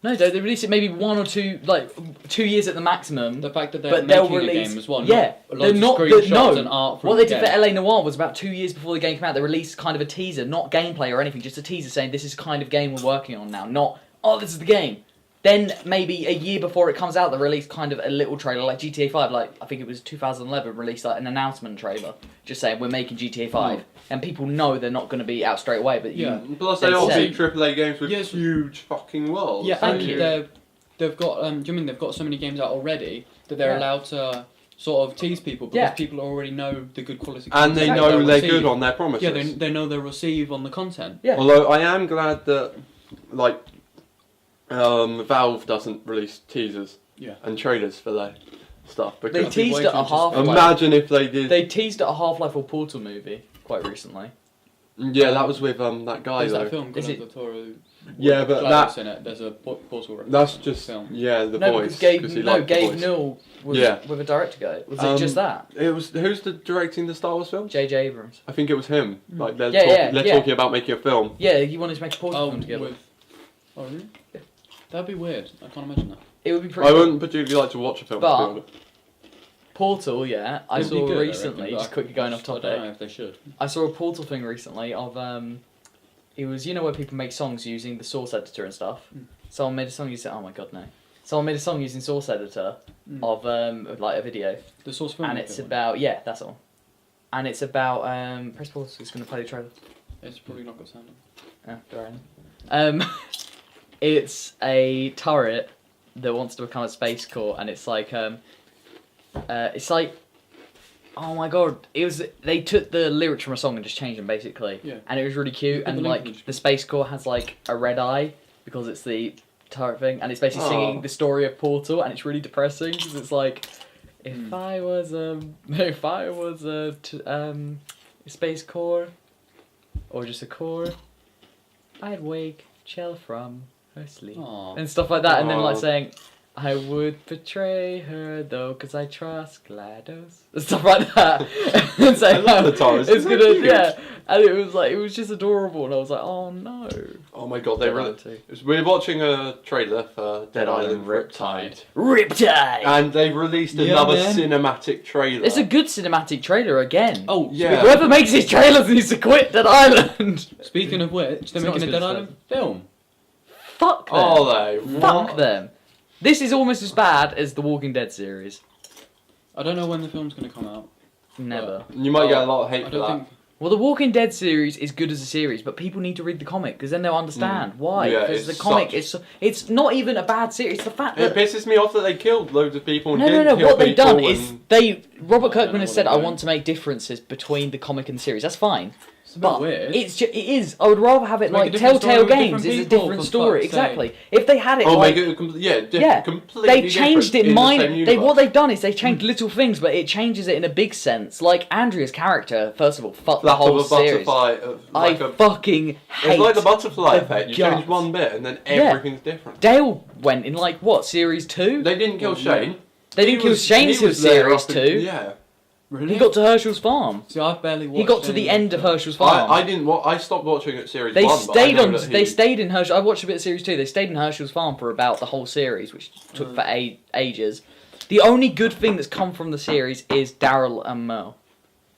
No, they release it maybe 1 or 2, like 2 years at the maximum. The fact that they're But they'll making release a game as well. Yeah, not they're not. screenshots No, and art from what the they did game. for LA Noire was about 2 years before the game came out. They released kind of a teaser, not gameplay or anything, just a teaser saying this is the kind of game we're working on now. Not this is the game. Then maybe a year before it comes out, they released kind of a little trailer, like GTA 5. Like I think it was 2011, released like an announcement trailer, just saying we're making GTA 5, and people know they're not going to be out straight away. But Yeah. Plus, They they all said- see AAA games with Yes. huge fucking worlds. Yeah, Thank and you. they've got. Do you mean they've got so many games out already that they're Yeah. allowed to sort of tease people because Yeah. people already know the good quality. And they content know they'll they're receive. good on their promises. Yeah, they know they'll receive on the content. Yeah. Although I am glad that, like, Valve doesn't release teasers Yeah. and trailers for their stuff. they Because teased way at too a just- Half-Life. imagine if they did. They teased at a Half-Life or Portal movie quite recently. Yeah, that was with that guy There's though. that film Is called it- the Toro. Yeah, but GLaDOS in it. There's a portal. That's just film. yeah the No, voice. because he liked the Gabe voice. Newell was Yeah. with a director guy. Was it just that? It was who's the directing the Star Wars films? J.J. Abrams. I think it was him. Like they're, Yeah, they're yeah. talking about making a film. Yeah, he wanted to make a Portal film together. Oh really? That'd be weird. I can't imagine that. It would be pretty. I cool. wouldn't particularly like to watch a film. But- to be honest. Portal, yeah. I It'd be saw good, I recently. reckon, but Just quickly going off I don't topic. know if they should. I saw a Portal thing recently of it was where people make songs using the Source Editor and stuff. Someone made a song using oh my god no. Someone made a song using Source Editor of like a video, The source film. and it's about that's all. And it's about press pause. It's gonna play the trailer. It's probably not got sound on. Oh, go on. It's a turret that wants to become a space core, and it's like oh my god, they took the lyrics from a song and just changed them basically, Yeah. and it was really cute. Put the And link like in the the space core has like a red eye because it's the turret thing, and it's basically singing Aw. the story of Portal, and it's really depressing because it's like if I was a space core or just a core, I'd wake Chell from her sleep Aw. and stuff like that, and then like Aw. saying I would betray her though, 'cause I trust GLaDOS. Stuff like that. So, I love the Taurus. it's Isn't it gonna, cute? yeah. And it was just adorable, and I was like, oh no. Oh my god, Dead we're watching a trailer for Dead Island Riptide. Riptide! And they've released Yeah, another man. cinematic trailer. It's a good cinematic trailer again. Oh, Yeah. Whoever makes these trailers needs to quit Dead Island. speaking of which, they're It's not making a as good Dead as Island film. Fuck them. Are they? Fuck What? them. This is almost as bad as the Walking Dead series. I don't know when the film's going to come out. Never. You might get a lot of hate I for don't that. think. Well, the Walking Dead series is good as a series, but people need to read the comic because then they'll understand why. Yeah, Because the it's comic such- it's not even a bad series. It's the fact It that pisses me off that they killed loads of people and no. didn't kill What they've done people is and- Robert I don't Kirkman know has what said, they're "I doing. want to make differences between the comic and the series." That's fine, It's a bit but weird. it is. I would rather have it Make a like different story Telltale with Games different is a people, different for story. fuck's sake. Exactly. If they had it Oh, like make it completely Yeah, completely they changed it different in minor. the same What universe. they've done is they changed little things, but it changes it in a big sense. Like Andrea's character, first of all, fuck the Flap whole of a series. butterfly. Like I a, fucking hate. it's like the butterfly the effect. You guts. change one bit and then Yeah. everything's different. Dale went in like what series 2? They didn't kill Shane. They didn't kill Shane he till was there series after- 2. Yeah. Really? He got to Herschel's farm. See, I've barely watched He got to the any end of Herschel's farm. I didn't. I stopped watching at series They 1. but I stayed know on. that They he- stayed in Herschel. I watched a bit of series 2. They stayed in Herschel's farm for about the whole series, which took for ages. The only good thing that's come from the series is Daryl and Merle,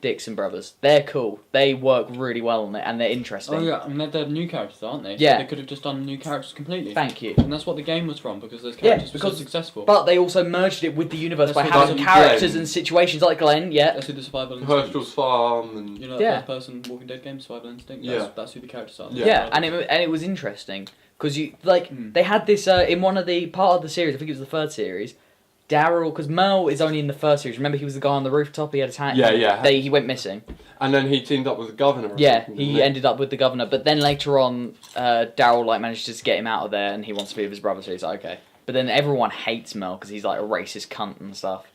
Dixon brothers. They're cool. They work really well on it, and they're interesting. Oh yeah, and they're new characters, aren't they? So Yeah. they could have just done new characters completely. Thank you. And that's what the game was from, because those Yeah, characters were because- so successful. But they also merged it with the universe That's by what having Glenn- characters and situations like Glenn. Yeah. That's who the survival instinct. Herschel's farm and You know that Yeah. first person Walking Dead game, Survival Instinct. Yeah. That's who the characters are. Yeah. And it was interesting because you like Mm. they had this in one of the part of the series. I think it was the third series. Daryl, because Merle is only in the first series. Remember, he was the guy on the rooftop. He had a tank. Yeah. He went missing. and then he teamed up with the governor. Or Yeah, something, he didn't ended up with the governor. But then later on, Daryl like managed to just get him out of there, and he wants to be with his brother. So he's like, okay. But then everyone hates Merle because he's like a racist cunt and stuff.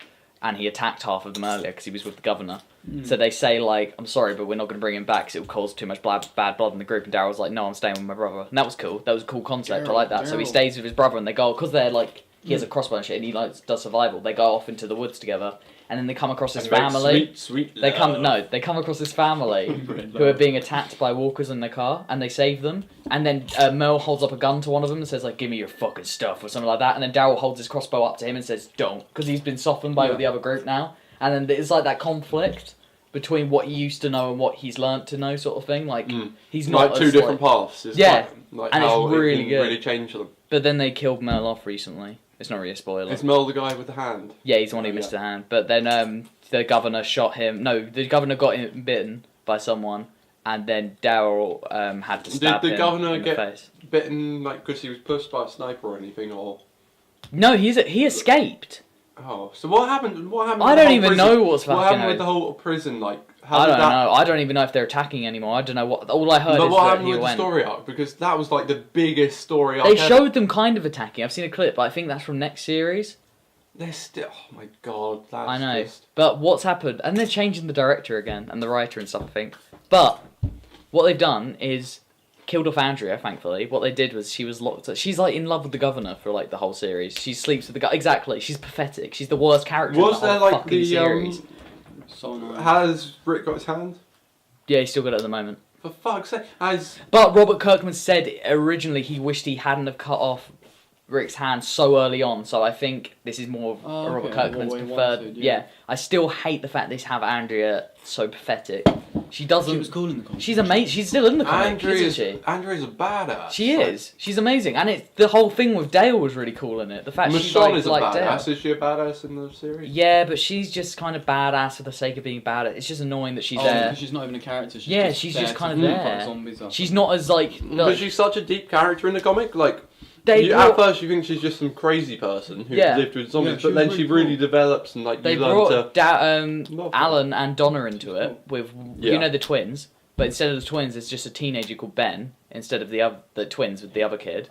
And he attacked half of them earlier because he was with the governor. So they say like, I'm sorry, but we're not going to bring him back because it will cause too much bad blood in the group. And Daryl's like, no, I'm staying with my brother. And that was cool. That was a cool concept. I like that. So he Daryl. stays with his brother, and they go because they're like he has a crossbow and shit, and he like does survival. They go off into the woods together, and then they come across this And make family. Sweet They love. come across this family who are being attacked by walkers in their car, and they save them. And then Merle holds up a gun to one of them and says like, "Give me your fucking stuff" or something like that. And then Daryl holds his crossbow up to him and says, "Don't," because he's been softened by the other group now. And then it's like that conflict between what he used to know and what he's learnt to know, sort of thing. Like he's not like two as, different like- paths. It's Yeah, like and it's how really it can good. really change them. But then they killed Merle off recently. It's not really a spoiler. Is Mel the guy with the hand? Yeah, he's the one who missed a hand. But then the governor shot him. No, the governor got him bitten by someone, and then Daryl had to stab Did the him governor in get- the face. Bitten like because he was pushed by a sniper or anything, or No, he escaped. oh, so what happened? What happened? I with the don't whole even prison? know what's What fucking happened with happened. the whole prison? Like, how I did don't that? know. I don't even know if they're attacking anymore. I don't know what. All I heard But is what that happened he with went. the story arc? Because that was like the biggest story arc. They ever. showed them kind of attacking. I've seen a clip, but I think that's from next series. They're still. Oh my god, that's I know. just. But what's happened? And they're changing the director again and the writer and stuff, I think. But what they've done is killed off Andrea, thankfully. What they did was she was locked up. She's like in love with the governor for like the whole series. She sleeps with the guy. Exactly. She's pathetic. She's the worst character Was in the there whole like fucking the series. So annoying. Has Rick got his hand? Yeah, he's still got it at the moment. For fuck's sake, has But Robert Kirkman said originally he wished he hadn't have cut off Rick's hand so early on. So I think this is more of Oh, Robert okay. Kirkman's What he preferred. wanted, yeah. yeah. I still hate the fact they have Andrea so pathetic. She doesn't. She was cool in the comics. She's amazing. She's still in the comic, isn't she? Andrea's a badass. She is. She's amazing, and it's the whole thing with Dale was really cool in it. The fact she's Michonne like, is a like badass. Dale. Is she a badass in the series? Yeah, but she's just kind of badass for the sake of being badass. It's just annoying that she's there. Because she's not even a character. She's Yeah, just she's there just to kind of fuck there. zombies up. She's not as like. But she's such a deep character in the comic. Like, They at brought, first you think she's just some crazy person who Yeah. lived with zombies, Yeah, she but then was she really really cool. develops and like they you learn brought to. Love her. Alan and Donna into it with Yeah. you know the twins, but instead of the twins, it's just a teenager called Ben instead of the twins with the other kid.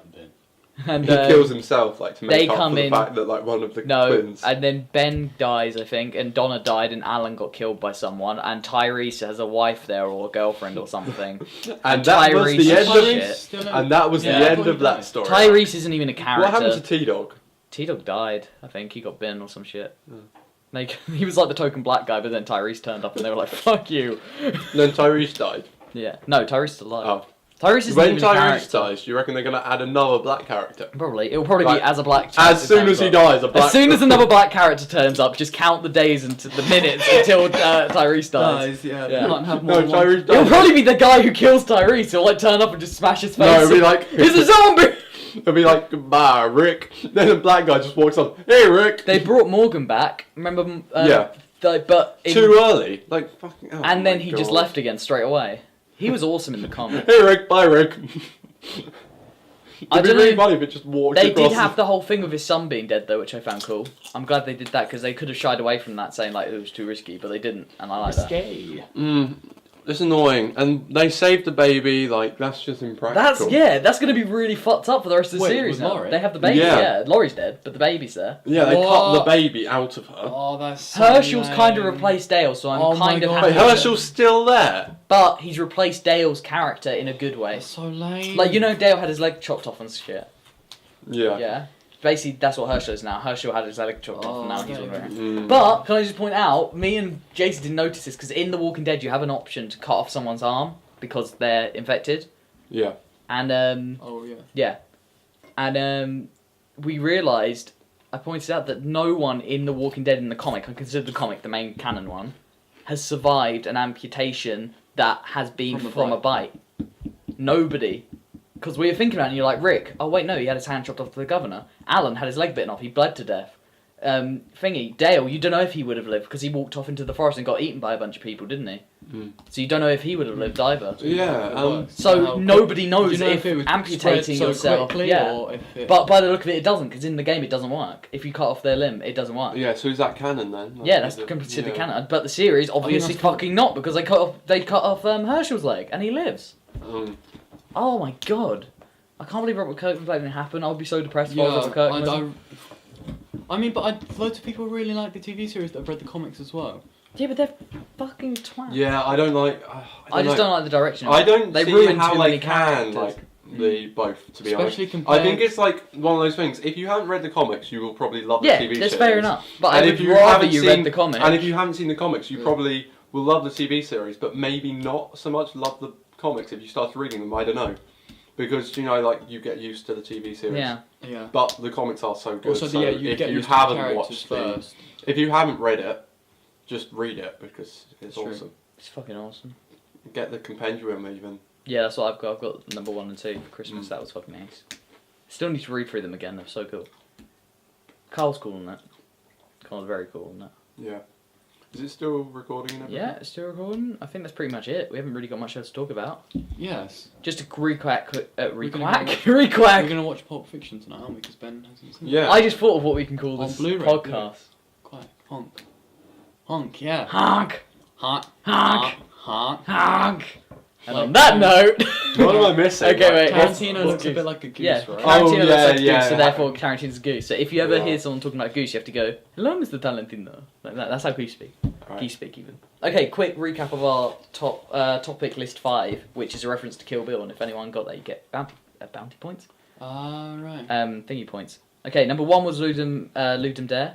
And He kills himself like to they make up come for the in- fact that like one of the No, twins. and then Ben dies, I think, and Donna died, and Alan got killed by someone, and Tyrese has a wife there or a girlfriend or something. And that was Tyrese the is end of shit. And that was Yeah, the I end thought of he that died. story. Tyrese isn't even a character. What happened to T-Dog? T-Dog died, I think. He got bitten or some shit. Hmm. Like, he was like the token black guy, but then Tyrese turned up and they were like, fuck you. Then Tyrese died. Yeah. No, Tyrese is alive. Oh. Tyrese isn't When even a Tyrese character. dies, do you reckon they're going to add another black character? Probably. It'll probably Like, be as a black As character soon turns as he up. dies, a black... As soon as another black character turns up, just count the days and the minutes until Tyrese dies. Guys, yeah. Yeah. You can't have more No, than one. Tyrese It'll dies. probably be the guy who kills Tyrese. He'll like turn up and just smash his face. No, it'll be like... He's a zombie! It'll be like, goodbye, Rick. Then the black guy just walks up, hey, Rick. They brought Morgan back. Remember? Yeah. But Too early. Like, fucking... Oh and then my he just God. left again straight away. He was awesome in the comic. Hey, Rick. Bye, Rick. I It'd be don't really know. funny if it just walked They across did have the whole thing with his son being dead though, which I found cool. I'm glad they did that because they could have shied away from that, saying like it was too risky, but they didn't, and I like that. It's annoying. And they saved the baby, like, that's just impractical. That's gonna be really fucked up for the rest of the Wait, series with now. Laurie? They have the baby, Yeah. yeah. Laurie's dead, but the baby's there. Yeah, they cut the What? baby out of her. Oh, that's so Herschel's kind of lame. replaced Dale, so I'm Oh my kind of God. happy. Wait, Herschel's still there? But he's replaced Dale's character in a good way. That's so lame. Like, you know, Dale had his leg chopped off and shit. Yeah. Yeah. Basically, that's what Herschel is now. Herschel had his leg chopped off, and now he's okay. Wolverine. Mm. But can I just point out, me and Jason didn't notice this because in The Walking Dead you have an option to cut off someone's arm because they're infected, Yeah. and Oh yeah. yeah, and we realised. I pointed out that no one in The Walking Dead in the comic, I consider the comic the main canon one, has survived an amputation that has been from a bite. Nobody. Because we were thinking about it and you're like, Rick, oh wait, no, he had his hand chopped off to the governor. Alan had his leg bitten off, he bled to death. Dale, you don't know if he would have lived because he walked off into the forest and got eaten by a bunch of people, didn't he? Mm. So you don't know if he would have lived either. Yeah, So nobody knows Do you know if it would amputating spread so yourself. quickly, Yeah. or if it... But by the look of it, it doesn't, because in the game it doesn't work. If you cut off their limb, it doesn't work. Yeah, so is that canon then? Yeah, that's the- considered yeah. canon. But the series, obviously that's cool. fucking not, because they cut off Herschel's leg, and he lives. Oh my god. I can't believe Robert Kirkman letting it happen. I would be so depressed if I was Robert Kirkman. I mean, but loads of people really like the TV series that have read the comics as well. Yeah, but they're fucking twats. Yeah, I don't like... I just don't like the direction. I don't They see ruined how too they many can, characters. like, the both, to be honest. Especially compared... I think it's like one of those things. If you haven't read the comics, you will probably love the Yeah, TV series. that's fair enough. But I And would if you rather haven't you seen- read the comic. And if you haven't seen the comics, you Yeah. probably will love the TV series, but maybe not so much love the comics if you start reading them. I don't know. Because, you know, like, you get used to the TV series. Yeah. Yeah. But the comics are so good. Also, so yeah, you if get you used to the haven't characters watched first. if you haven't read it, just read it because it's True. awesome. It's fucking awesome. Get the compendium even. Yeah, that's what I've got. I've got number 1 and 2 for Christmas. Mm. That was fucking nice. Still need to read through them again. They're so cool. Carl's cool on that. Carl's very cool on that. Yeah. Is it still recording and everything? Yeah, it's still recording. I think that's pretty much it. We haven't really got much else to talk about. Yes. Just a requack. We're gonna Requack. We're gonna watch Pulp Fiction tonight, aren't we? Because Ben hasn't seen it. Yeah. I just thought of what we can call On this Blu-ray, podcast. Quite. Honk. Honk, yeah. Honk! Honk. Honk! Honk. Honk! And Like- on that note... What am I missing? Okay, wait. Tarantino what's looks a goose? bit like a goose, Yeah, right? Tarantino Oh, looks yeah, like a yeah, goose, so yeah. therefore Tarantino's a goose. So if you ever Yeah. hear someone talking about goose, you have to go, hello, Mr. Tarantino. Like that. That's how goose speak. Right. Geese speak, even. Okay, quick recap of our topic list 5, which is a reference to Kill Bill, and if anyone got that, you get bounty points? Right. Thingy points. Okay, number 1 was Ludum Dare,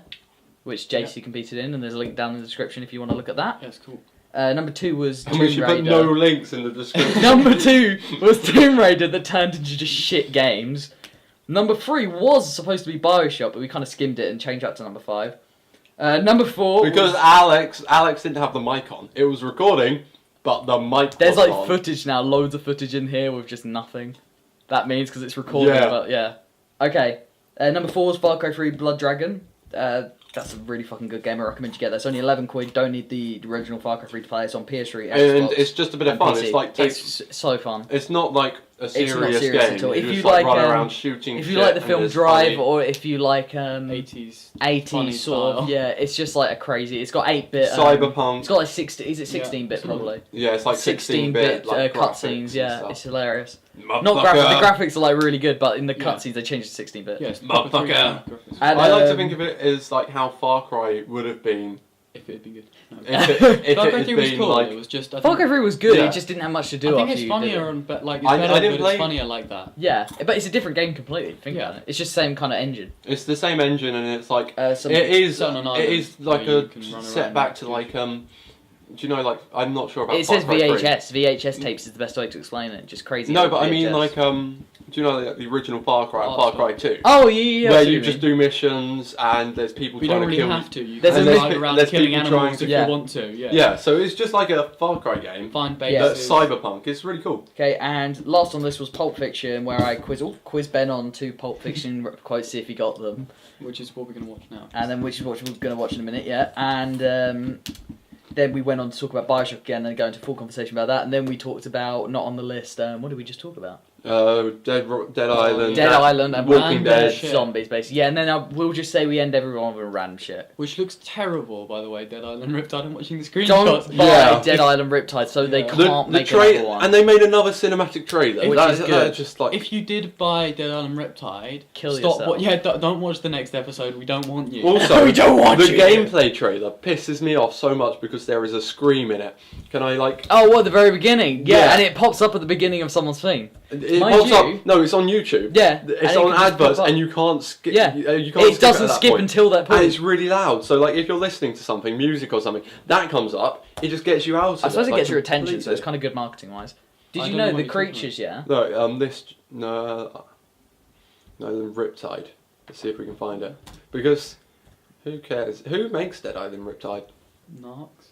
which JC competed in, and there's a link down in the description if you want to look at that. Yes, cool. Number 2 was And we Tomb should put Raider. no links in the description. Number 2 was Tomb Raider that turned into just shit games. Number 3 was supposed to be Bioshock, but we kind of skimmed it and changed that to number 5. Number 4 Because was... Alex didn't have the mic on. It was recording, but the mic There's wasn't like on. footage now, loads of footage in here with just nothing. That means because it's recording, Yeah. but yeah. Okay. Number 4 was Far Cry 3 Blood Dragon. That's a really fucking good game. I recommend you get that. It's only 11 quid. Don't need the original Far Cry 3 to play. It's on PS3, Xbox, And it's just a bit of and fun. PC. It's like it's so fun. it's not like a serious, not serious game. at all. You If just you like like, run around shooting. If you shit like the and film it's Drive, funny. or if you like 80s. 80s funny sort of, style. yeah, it's just like a crazy. It's got 8-bit. Cyberpunk. It's got like 16. Is it 16-bit Yeah. probably? Yeah, it's like 16-bit like cutscenes. graphics Yeah, and stuff. it's hilarious. Motherfucker. Not graphics. The graphics are like really good, but in the Yeah. cutscenes they changed to 16-bit. Yes, Motherfucker. graphics. And, I like to think of it as like how Far Cry would have been If it'd been good. No. If Far it Cry had 3 was been cool. like, It was just. Far Cry 3 was good. Yeah. It just didn't have much to do. I think after it's you funnier did it. and but like it's I better, didn't but play- it's funnier like that. Yeah, but it's a different game completely. Think Yeah. about it. It's just the same kind of engine. it's the same engine, and it's like Some- it is. It's on an It island is like where you a can run set around back and to do- like Do you know like I'm not sure about. It says Far Cry 3. VHS. VHS tapes is the best way to explain it. Just crazy. No, old but I mean VHS. like do you know like, the original Far Cry and Oh, Far it's Cry 2? Oh yeah. Where I see you what just do missions and there's people We trying don't to really kill have to. You There's can a- ride around there's killing people trying animals to- if Yeah. you want to. Yeah. Yeah, so it's just like a Far Cry game. Find Yeah. bases. That's cyberpunk. It's really cool. Okay, and last on this was Pulp Fiction, where I quiz Ben on 2 Pulp Fiction quotes, see if he got them, Which is what we're gonna watch now. and then which is what we're going to watch in a minute, yeah. And then we went on to talk about Bioshock again and go into full conversation about that, and then we talked about, not on the list, what did we just talk about? Dead Island. Dead Island and Walking random Dead. zombies, basically. Yeah, and then we'll just say we end everyone with random shit. Which looks terrible, by the way. Dead Island Riptide. I'm watching the Don't screenshots. buy Yeah. Dead Island Riptide, so they Yeah. can't make tra- another one. and they made another cinematic trailer. Which That's is good. Just like If you did buy Dead Island Riptide, Kill stop. yourself. Don't watch the next episode. We don't want you. also We don't want the you. gameplay trailer pisses me off so much because there is a scream in it. Can I like? Oh, what, at the very beginning? Yeah, Yeah. and it pops up at the beginning of someone's thing. It Mind pops you- up. No, it's on YouTube. Yeah. and It's it on can just adverts, pop up. and you can't skip. Yeah. You can't It doesn't at that skip point. until that And point. it's really loud. So like, if you're listening to something, music or something, that comes up. It just gets you out. I suppose it like, gets your attention, so it's completely. kind of good marketing wise. Did I you don't know know the what you're talking creatures, yeah? No, the Riptide. Let's see if we can find it. Because who cares? Who makes Dead Island Riptide? Nox.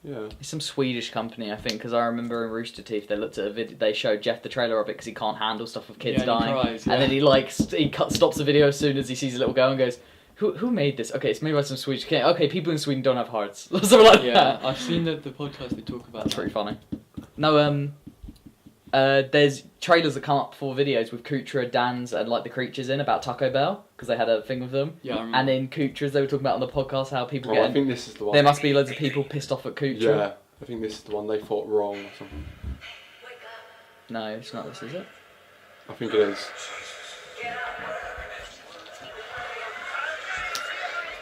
Yeah. It's some Swedish company, I think, because I remember in Rooster Teeth they looked at a video, they showed Jeff the trailer of it because he can't handle stuff with kids Yeah, and he dying, cries, yeah. and then he like stops the video as soon as he sees a little girl and goes, "Who made this? Okay, it's made by some Swedish kid. Okay, people in Sweden don't have hearts." Something like Yeah, that. I've seen the podcast they talk about. That's that. pretty funny. No, there's trailers that come up for videos with Kutra, Dan's, and like the creatures in about Taco Bell because they had a thing with them. Yeah, I remember. And in Kutra's, they were talking about on the podcast how people Oh, I get. think this is the one. There must be loads of people pissed off at Kutra. Yeah, I think this is the one they thought wrong or something. No, it's not this, is it? I think it is.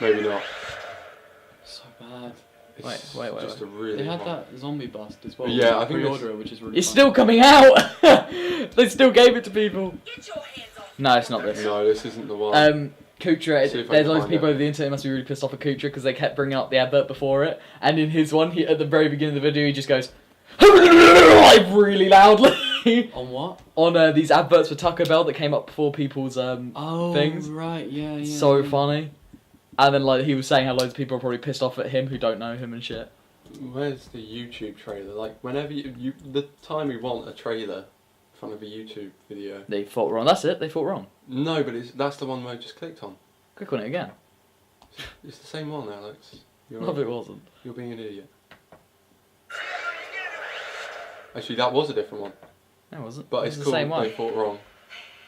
Maybe not. So bad. It's Wait. just a really. They had wrong- that zombie bust as well. Yeah, with I think pre-order, which is really. It's funny. still coming out. They still gave it to people. No, it's not this. No, this isn't the one. Kutra. See if I There's can loads of find people it. over the internet who must be really pissed off at Kutra because they kept bringing up the advert before it, and in his one, at the very beginning of the video, he just goes like really loudly On what? on these adverts for Taco Bell that came up before people's Oh, things. right. Yeah. So yeah. funny. And then like he was saying how loads of people are probably pissed off at him who don't know him and shit. Where's the YouTube trailer? Like, whenever you the time you want a trailer in front of a YouTube video. They thought wrong. That's it. They thought wrong. No, but that's the one where I just clicked on. Click on it again. It's the same one, Alex. No, it wasn't. You're being an idiot. Actually, that was a different one. No, it wasn't. But It it's was cool. the same one. They thought wrong.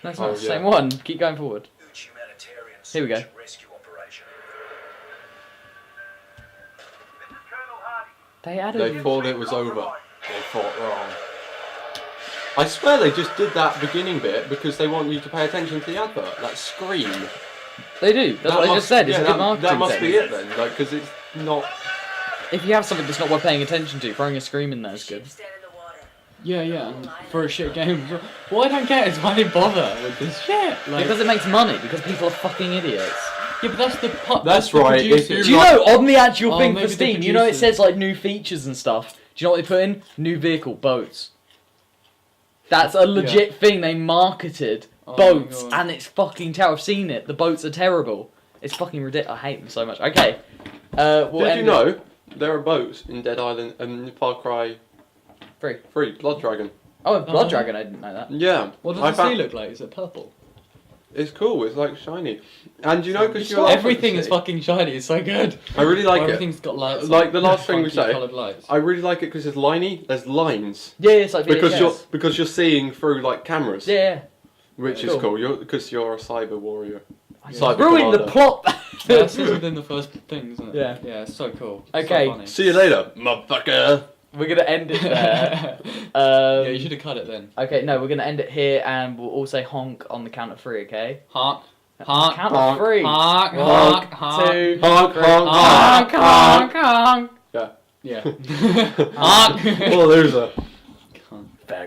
No, it's Oh, not the yeah. same one. Keep going forward. Humanitarian Here we go. search and rescue operation. They added. They thought it was over. They thought wrong. I swear they just did that beginning bit because they want you to pay attention to the advert. That scream. They do. That's what I just said. It's a good marketing that must thing. be it then, like, because it's not. If you have something that's not worth paying attention to, throwing a scream in there is good. Yeah. And for a shit game. What I don't get is why they bother with this shit. Like, Because it makes money. Because people are fucking idiots. yeah, but that's the part. That's the right, if producers. Do you know on the actual Oh, thing maybe for the Steam, you know it producers. says like new features and stuff. Do you know what they put in? New vehicle, boats. That's a legit thing they marketed. Oh my Boats, God. and it's fucking terrible. I've seen it. The boats are terrible. It's fucking ridiculous. I hate them so much. Okay. We'll Did you end it- know there are boats in Dead Island and Far Cry Free. 3, Blood Dragon? Oh, and Blood Oh. Dragon. I didn't know that. Yeah. What does I the found- sea look like? Is it purple? It's cool. It's like shiny, and you know because you're Everything is fucking shiny. It's so good. I really like it. Everything's got lights. Like the last thing we funky say. coloured lights. I really like it because it's liney. There's lines Yeah, it's like because VHS. you're seeing through like cameras, Yeah. which Cool. is cool. Because you're a cyber warrior. yeah. Cyber Ruined the commander. plot. Yeah, that's within the first thing, isn't it? Yeah. Yeah, it's so cool. Okay. So funny. See you later, motherfucker. We're gonna end it there. Yeah, you should have cut it then. Okay, no, we're gonna end it here, and we'll all say honk on the count of 3. Okay. Honk. Honk. Count of three. Honk. One, Honk. Honk. two, Honk, three. honk, Honk. Honk. Honk. Yeah. Honk. What a loser. Bag of